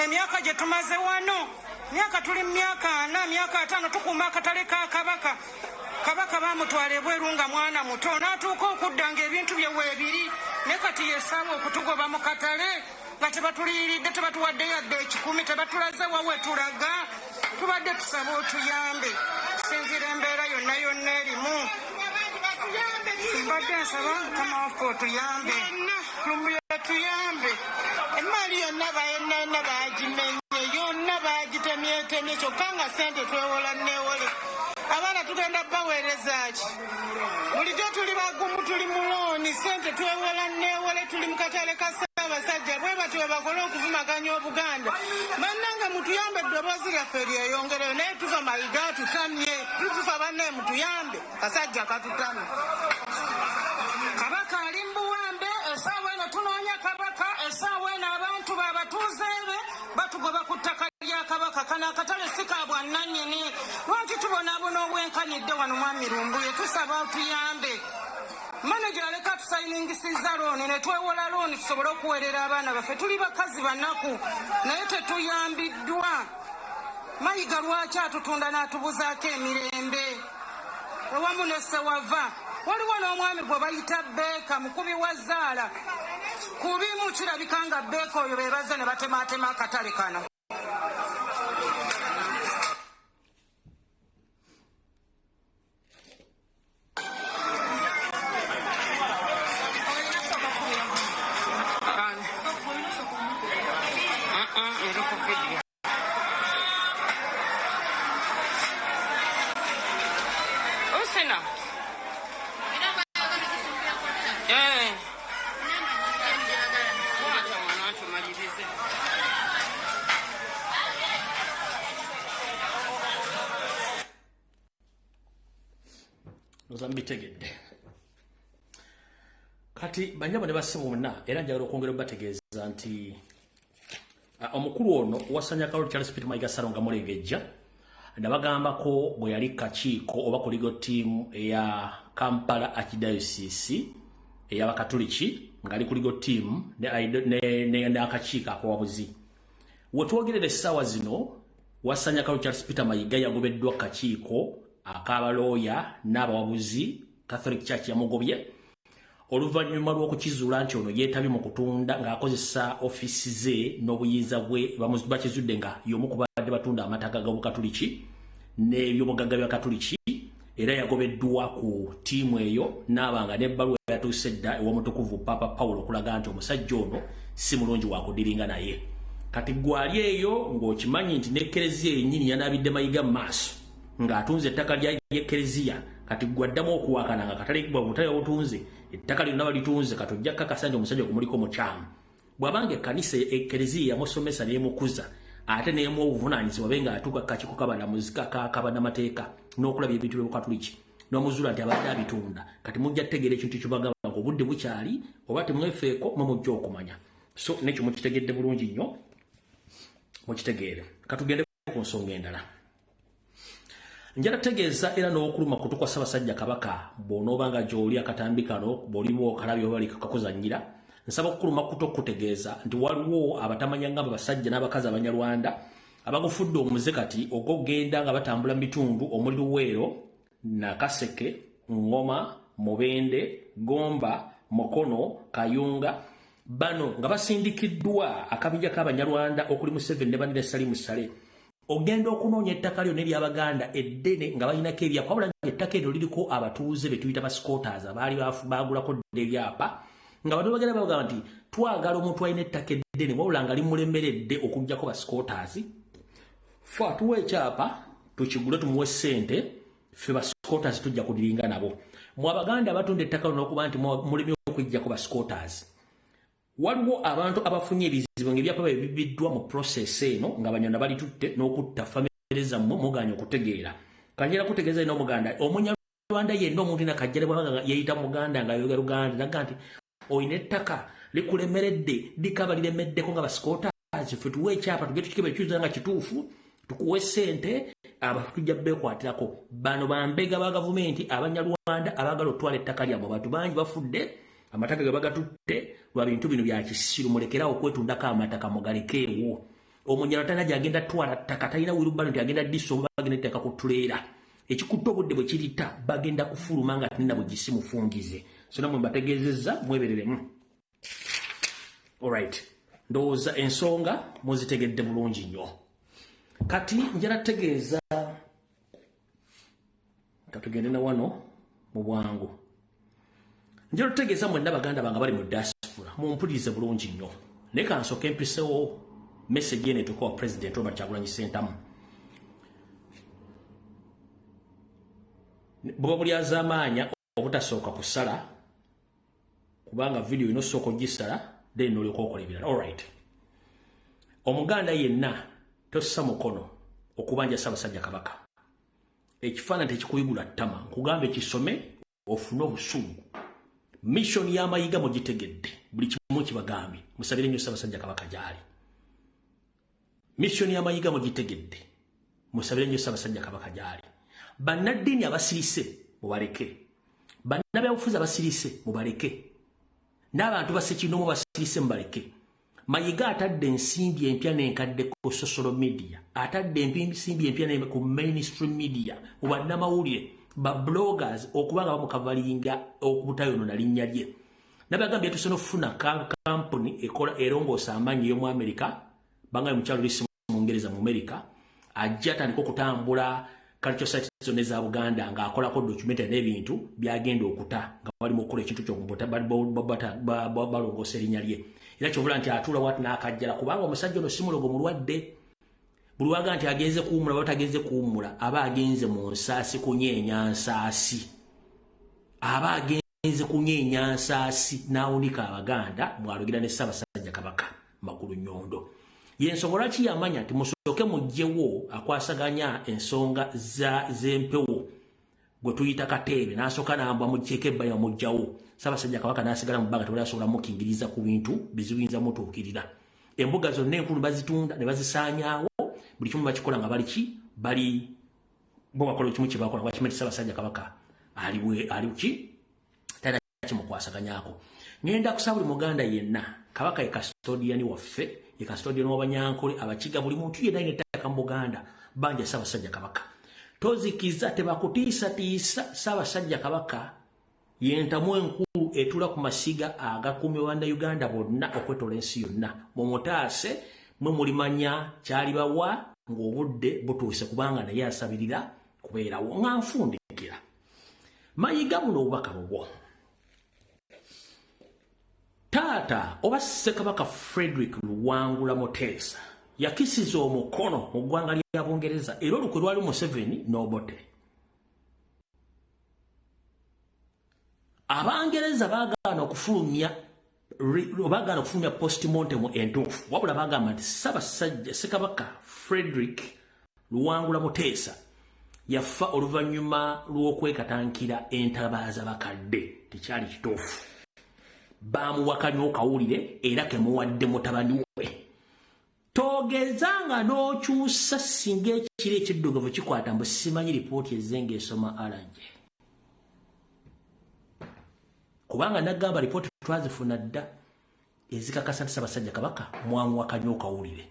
emyaka gye tumaze wano myaka tuli myaka 4 myaka 5 tukuuma akatale ka Kabaka Kabaka bamutwala ebweru nga mwana muto n'atuuka okudda ng'ebintu bye weebiri ne kati yesaawa okutugoba mu katale nga tebatuliyiridde tebatuwadde yadde 10 tebatulaze wawe tulaga tubadde tusaba otuyambe kusinziira embeera yonna yonna erimu mbadde nsaba mukama waffe otuyambe lumbuye tuyambe emaali yonna bayonna bagimenye yonna bagitemyetemye kyokka nga sente twewola newole abaana tugenda baweereza ki bulijjo tuli bagumu tuli mulooni sente twewola newole tuli mu katale ka Ssaabasajja bwe batyo bakole okuvumaganya Obuganda bannange mutuyambe eddoboozi lyaffe lyeyongereyo naye tuva mayiga tutamye tutufa banne mutuyambe kasajja katutamye Kabaka ali mu buwambe essaawa eno tunoonya Kabaka essaawa eno abantu babatuuze be batugoba ku ttaka lya Kabaka kano akatale si ka bwannannyini lwaki tubonaabona obwenkanyidde wano mwami Lumbuye tusaba otuyambe manager aleka tusayiningisiza looni ne twewola looni tusobole okuweerera abaana baffe tuli bakazi banaku naye tetuyambiddwa mayiga lwaki atutunda n'atubuzaako emirembe ewamu ne Ssewava waliwo n'omwami gwe bayita Beeka mukubi wa Zaala kubimu kirabika nga Beeka oyo be bazze ne batemaatema akatale kano Mbitegedde kati banyabo ne basse bonna era njagala okwongera bategeeza nti omukulu ono wasanya Carol Charles Peter Mayiga Salonga mulengejja nabagambako bwe yali kakiiko oba ku legal team eya Kampala Archdiocese ey'Abakatoliki ngali ku legal team ne akakiiko ak'owabuzi wetwogerera essaawa zino wasanya Carol Charles Peter Mayiga yagobeddwa kakiiko akabalooya n'abawabuzi Catholic Church yamugobye oluvannyuma lw'okukizuula nti ono yeetabye mu kutunda ng'akozesa ofiisi ze n'obuyinza bwe bakizudde nga y'omu ku badde batunda amataka g'Obukatoliki n'ebyobugagga bya Katoliki era yagobeddwa ku ttiimu eyo n'abanga n'ebbaluwa yatuuse dda ew'omutukuvu Papa Paulo okulaga nti omusajja ono si mulungi wa kudiringa naye kati gwali eyo ng'okimanyi nti n'ekkereziya yennyini yanaabidde Mayiga mu maaso ng'atunze ettaka lya Ekkereziya kati gwaddamu okuwakana nga katale bwa butale obutunze ettaka lyonna balitunze katojja kakasa nti omusajja okumuliko mukyamu bw'abanga ekkanisa Ekkereziya yamusomesa n'emukuza ate n'emu obuvunaanyizibwa be ng'atuuka kakiiko kabalamuzi kabannamateeka n'okulabya ebintu by'Obukatoliki n'omuzuula nti abadde abitunda kati mujja kutegeera ekintu kyobagamba ng'obudde bukyali oba temwefeeko mumujja okumanya so nekyo mukitegedde bulungi nnyo mukitegeere katugende ku nsonga endala njala tegeeza era n'okuluma kutukwa Ssaabasajja Kabaka bw'onoobanga gy'oli akatambi kano bw'oliwo okalabye oba kakuzannyira nsaba okukuluma kuto okutegeeza nti waliwo abatamanya ngamba basajja n'abakazi Abanyarwanda abagufudde omuze kati ogw'okugenda nga batambula mu bitundu omuli Luweero Nakaseke Ngoma Mubende Gomba Mukono Kayunga bano nga basindikiddwa akabinja k'Abanyarwanda okuli Museveni ne banne Salimu Sale ogenda okunoonya ettaka lyo n'ery'Abaganda eddene nga balinako ebyapa wabula ettaka eryo liriko abatuuze be tuyita bascooters abaali baagulako ebyapa nga bano bagenda bagamba nti twagala omuntu alina ettaka eddene wabula nga limulemeredde okuggyako bascooters fe atuwa ekyapa tukigule tumuwe ssente ffe bascooters tujja kudiringa nabo mu Abaganda abatunda ettaka lino okuba nti mulemye okuggyako bascooters waliwo abantu abafunye ebizibu ng'ebyapa bibiddwa mu process eno nga Abanyarwanda balitutte n'okutta famire zammwe muganya okutegeera kanjera kutegeeza ino Omuganda Omunyarwanda yenna omuntu nakajjale bwanga yeyita Muganda nga yogera Luganda naga nti oyina ettaka likulemeredde likaba liremeddeko nga bascooters ffe tuwe ekyapa tugende tukebe tukiza nga kituufu tukuwe ssente abantu tujja bekwatirako bano bambega ba gavumenti abanyarwanda abagala otwala ettaka lyabwe abantu bangi bafudde amataka ge bagatutte lwa bintu bino bya kisiru mulekerawo kwetundako amataka mugalekeewo omunyala tanaja agenda twala ttaka talina wirubano nti agenda disomba agenda ettaka kutuleera ekikutte obudde bwe kirita bagenda kufuluma nga tinina bwe gisimufungize so namwe mbategeezezza mwebereremu alright ndowooza ensonga muzitegedde bulungi nnyo kati njala tegeeza katugende na wano mu bwangu njala tegeeza mwenna baganda bange bali mu diaspora mumpulirize bulungi nnyo naye kansooka empisewo message eno etuuka wa president Robert Kyagulanyi Ssentamu bwe buli az'amaanya obutasooka kusala kubanga video ino sooka ogisala then olyoka okola ebirala alright omuganda yenna tossa mukono okubanja Ssaabasajja Kabaka ekifaananyi tekikuyigula ttama nkugamba ekisome ofune obusungu mission y'amayiga mugitegedde buli kimu kibagambye musabire nnyo Ssaabasajja Kabaka gyali mission y'amayiga mugitegedde musabire nnyo Ssaabasajja Kabaka gyali bannaddiini abasirise mubaleke bannabyabufuzi abasirise mubaleke n'abantu basekinomu basirise mubaleke mayiga atadde ensimbi empya n'enkadde ku social media atadde ensimbi empya ku mainstream media mu bannamawulire ba bloggers okubanga bamukavalinga okubutayonona linnya lye nabagambye tusona ofuna kampuni ekola erongoosa amaanyi y'omu America banga mukyalo lisi mu Ngereza mu America ajja atandika okutambula cultural sites zonna eza Buganda ng'akolako documentary n'ebintu byagenda okuta nga walimu okukola ekintu balongoosa erinnya lye era kyovula nti atuula wati n'akajjala kubanga omusajja ono si mulogo mulwadde buli waga nti agenze kuwummula baba tagenze kuwummula aba agenze mu nsaasi kunyeenya nsaasi aba agenze kunyeenya nsaasi n'awunika Abaganda mwalogera ne Ssaabasajja Kabaka Magulu Nnyondo yensonga lwaki yamanya nti musooke mugjewo akwasaganya ensonga z'empewo gwe tuyita Kateebe n'asooka n'ambwa mugyeko ebbali bamugjawo Ssaabasajja Kabaka n'asigala mu bbanga tewali asobola mukingiriza ku bintu bizibiyinza mutuukirira embuga zonna enkulu bazitunda ne bazisaanyaawo buli kimu bakikola nga bali bo bakola ekimu kye bakola bakimenti Ssaabasajja Kabaka ali ki talina kimukwasaganyako ngenda kusaba buli muganda yenna Kabaka ye custodian waffe ye custodian w'Abanyankole Abakiga buli muntu yenna ayina ettaka mu Buganda banja Ssaabasajja Kabaka tozikiza tebakutiisatiisa Ssaabasajja Kabaka yentamu enkulu etula ku masiga agakuumye Bannayuganda bonna okwetola ensi yonna mumutaase mwe mulimanya kyalibawa ng'obudde butuuse kubanga naye asabirira kubeerawo nga nfundikira mayiga buno obubaka bubwo taata oba Ssekabaka Frederick Luwangula Muteesa yakisiza omukono mu ggwanga lya Bungereza era olukwe lwali Museveni n'Obote Abangereza baagaana okufulumya postmortem entuufu wabula bagamba nti Ssaabasajja Ssekabaka Frederick Luwangula Muteesa yafa oluvannyuma lw'okwekatankira entabaaza bakadde tekyali kituufu baamuwakanya okawulire era kemuwadde mutabani we togezanga n'okyusa singa ekiro ekiddugavu kikwata mbu simanyi lipooti ezenga esoma alanje kubanga nagamba lipooti twazifuna dda ezikakasa nti Ssaabasajja Kabaka mwamuwakanya okawulire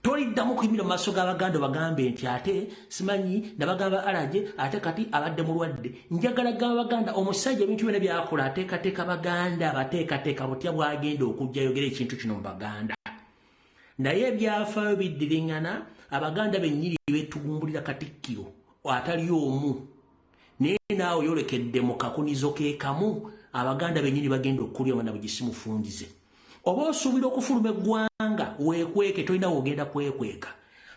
toliddamu kuyimira mu maaso g'Abaganda bagambe nti ate simanyi nabagamba alanje ate kati abadde mulwadde njagala g'Abaganda omusajja ebintu byonna byakola ateekateeka Baganda abateekateeka butya bwagenda okujja yogera ekintu kino mu Baganda naye ebyafaayo biddiriŋŋana Abaganda bennyini betugumbulira Katikkiro atali omu naye naawe yolekedde mu kakunizo keekamu Abaganda bennyini bagenda okukulya wana bugisimufungize oba osuubira okufuluma eggwanga weekweke tolina wogenda kwekweka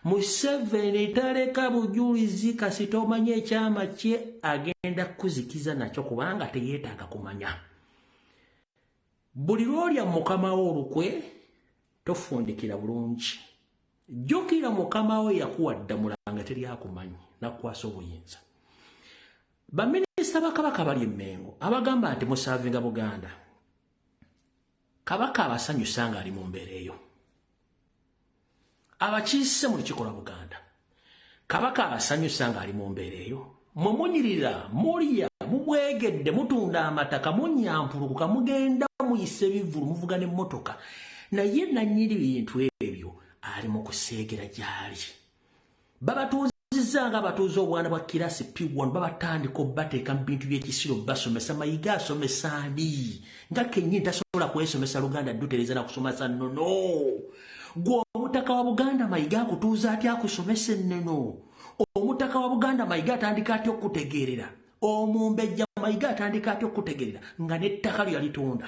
Museveni taleka bujulizi kasita omanye ekyama kye agenda kuzikiza nakyo kubanga teyeetaaga kumanya buli lwolya mukama wo olukwe tofundikira bulungi jjukira mukama we yakuwadde mulanga teri akumanyi nakukwasa obuyinza baminisita ba Kabaka bali e Mengo abagamba nti musaavinga Buganda Kabaka abasanyusa nga ali mu mbeera eyo abakiise mu lukiiko lwa Buganda Kabaka abasanyusa nga ali mu mbeera eyo mumunyirira mulya mubwegedde mutunda amataka munyampulukuka mugenda muyise bivulu muvuga n'emmotoka naye nannyini bintu ebyo ali mu kuseegera gyali babatuuzizza nga abatuuza obwana bwa kirasi P1 babatandika obbateeka mu bintu by'ekisiro basomesa Mayiga asomesa ani nga kennyini tasobola kwesomesa Luganda ddutereza na kusomesa nnono gwe omutaka wa Buganda Mayiga akutuuza atya akusomesa ennono omutaka wa Buganda Mayiga atandika atya okutegeerera omumbejja Mayiga atandika atya okutegeerera nga n'ettaka lyo yalitunda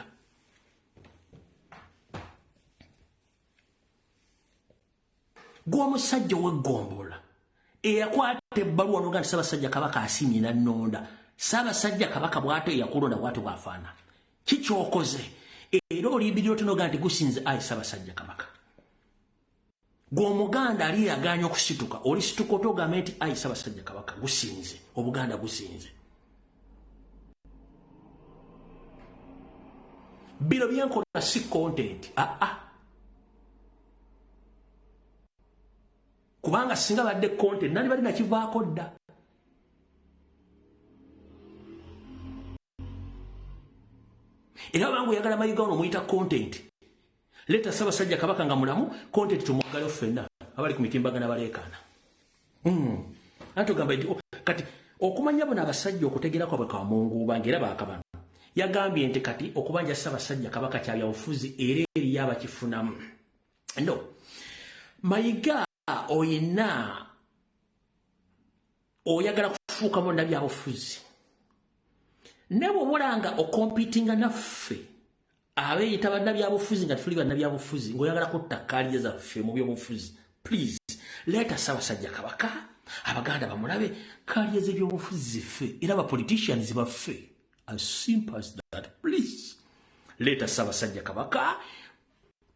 gwe omusajja w'eggombola eyakwata ebbaluwa n'oga nti Ssaabasajja Kabaka asiimye n'annonda Ssaabasajja Kabaka bw'ate yakulonda bw'ate bw'afaana kikyokoze era olimbirira otinoga nti gusinze ayi Ssaabasajja Kabaka gwe omuganda ali yaganya okusituka olisituka otogambe nti ayi Ssaabasajja Kabaka gusinze obuganda gusinze bino byenkola si content kubanga singa badde content nali bali nakivaako dda era bangu oyagala Mayiga ono omuyita content leta Ssaabasajja Kabaka nga mulamu content tumuggaleyo ffenna abali ku mitimbagana baleekaana antogamba kati okumanya buno abasajja okutegeera kwabwe kwa Munguuba ng'era baakabano yagambye nti kati okubanja Ssaabasajja Kabaka kyabyabufuzi era eriyo abakifunamu no Mayiga oyina oyagala kufuuka mu nabyabufuzi ne bw'obulanga okompitinga naffe abeeyita bannabyabufuzi nga tuli bannabyabufuzi ng'oyagala kutta kkaaliye zaffe mu byobufuzi please leeta Ssaabasajja Kabaka abaganda bamulabe kkaaliye z'ebyobufuzi ziffe era abapoliticians baffe as simple as that please leeta Ssaabasajja Kabaka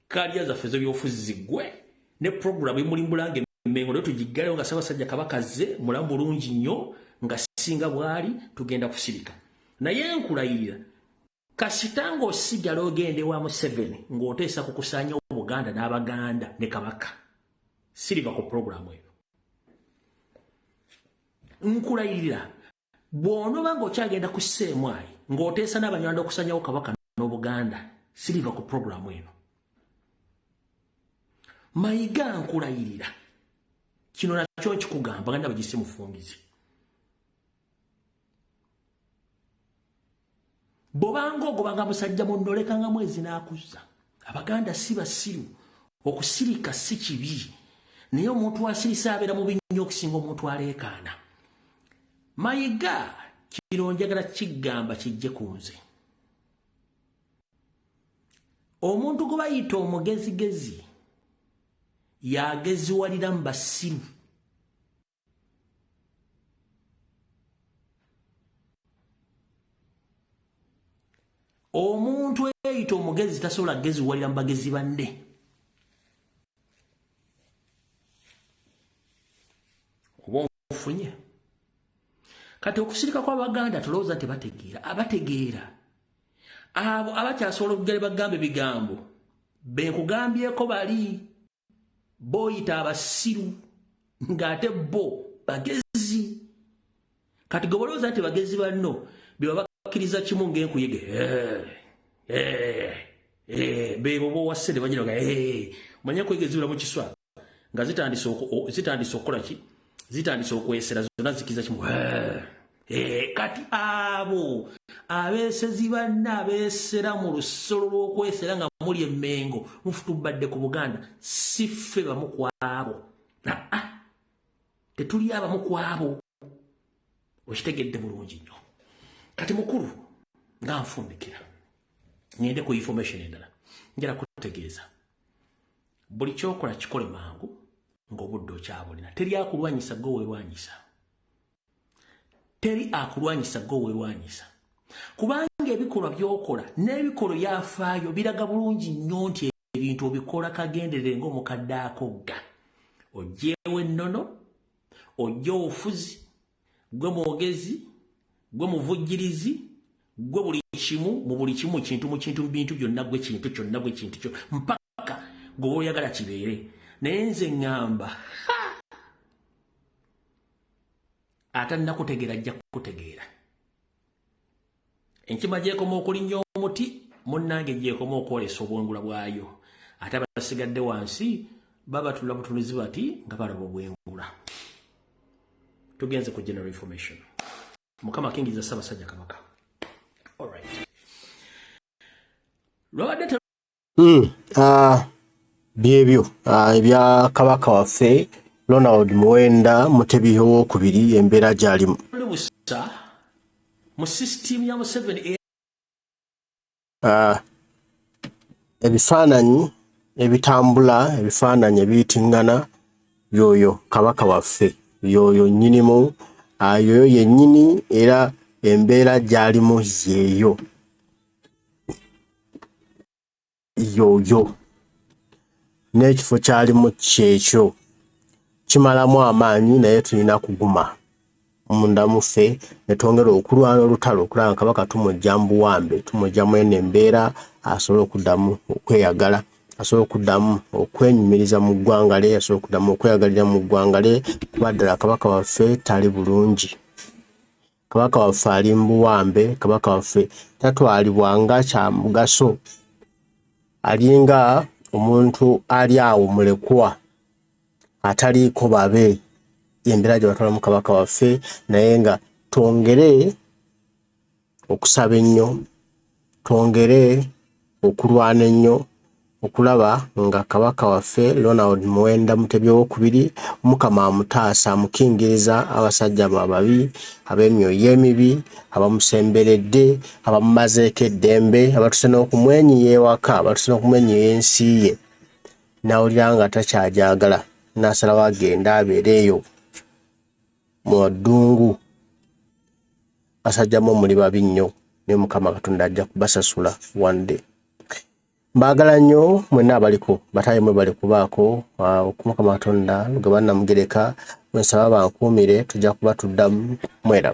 kkaaliye zaffe z'ebyobufuzi ziggwe ne program emulimbulange Mmengo leo tujiggalewo nga Ssaabasajja Kabaka azze mulamu bulungi nnyo nga singa bwali tugenda kusirika naye nkulayirira kasita ng'osigala ogende wa Museveni ng'oteesa kukusaanya Obuganda n'Abaganda ne Kabaka siriva ku programu eyo nkulayirira bw'onoba ng'okyagenda ku Ssemwayi ng'oteesa n'Abanyarwanda okusaanyawo Kabaka n'Obuganda siriva ku programu eno Mayiga nkulayirira kino nakyo nkikugamba nga ndaba gise mufungizi bobanga ogobanga musajja munnolekanga mwezi n'akuzza Abaganda si basiru okusirika si kibi naye omuntu asirisa abeera mubi nnyo okusinga omuntu aleekaana Mayiga kino njagala kigamba kijje ku nze omuntu gwe bayita omugezigezi yageziwalira mu basiru omuntu eyita omugezi tasobola geziwalira mu bagezi banne oba ofunye kati okusirika kw'Abaganda tulowooza nti abategeera abo abakyasobola okugere bagambe bigambo benkugambyeko bali boyita abasiru ng'ate bo bagezi kati gwe balowooza nti bagezi banno beba bakkiriza kimu ng'enkuyege bebo bowase ne banyina nga omanye kwegezibula mu kiswa nga zitandise okukola ki zitandise okwesera zonna zikiriza kimu kati abo abeesezi banne abeesera mu lusolo lw'okwesera nga muli Emmengo mufutubadde ku Buganda si ffe bamu ku abo tetuli abamu ku abo okitegedde bulungi nnyo kati mukulu nga nfundikira ngende ku information endala njala kutegeeza buli kyokola kikole mangu ng'obudde okyabulina teri akulwanyisa gwe weerwanyisa teri akulwanyisa gwe weerwanyisa kubanga ebikolwa by'okola n'ebikolwa byafaayo biraga bulungi nnyo nti ebintu obikola kagenderere ng'omukadde akogga ojjeewo ennono ojje obufuzi gwe mwogezi gwe muvujjirizi gwe buli kimu mu buli kimu kintu mu bintu byonna gwe kintu kyonna gwe kintu kyo mpaka gwe oyagala kibeere nenze ngamba atanna kutegeera ajja kutegeera enkima gyekoma okulinnya omuti munnange gyekoma okwolesa obwengula bwayo ate abasigadde wansi babatula butunuzi bati nga balaba obwengula tugenze ku general information mukama akingiriza Ssaabasajja Kabaka. Alright. Lwabadde byebyo ebya kabaka waffe Ronald Muwenda Mutebi II embeera gy'alimu mu system ya Museveni ebifaananyi ebitambula ebifaananyi ebiyitingana yoyo kabaka waffe yoyo nnyinimu yoyo yennyini era embeera gy'alimu yeeyo yoyo n'ekifo ky'alimu kyekyo kimalamu amaanyi naye tulina kuguma munda muffe ne twongera okulwana olutalo okulaba kabaka tumujja mu buwambe tumujja mu eno embeera asobole okuddamu okweyagala asobole okuddamu okwenyumiriza mu ggwanga lye asobole okuddamu okweyagalira mu ggwanga lye kuba ddala kabaka waffe tali bulungi kabaka waffe ali mu buwambe kabaka waffe tatwalibwa nga kya mugaso alinga omuntu ali awo mulekwa ataliiko babe embeera gye batwala mu kabaka waffe naye nga twongere okusaba ennyo twongere okulwana ennyo okulaba nga kabaka waffe Ronald Muwenda Mutebi II Mukama amutaasa amukingiriza abasajja ababi ab'emyoyo emibi abamusemberedde abamumazeeko eddembe abatuse n'okumwenyiya ewaka abatuse n'okumwenyiya ensi ye nawulira nga takyajagala n'asalawo agenda abeere eyo mu ddungu basajjamu muli babi nnyo ne Mukama Katonda ajja kubasasula one day. Mbagala nnyo mwenna abaliko bataye mwe bali kubaako Mukama Katonda gwe bannamugereka mwensaba bankuumire tujja kuba tuddamu mwera.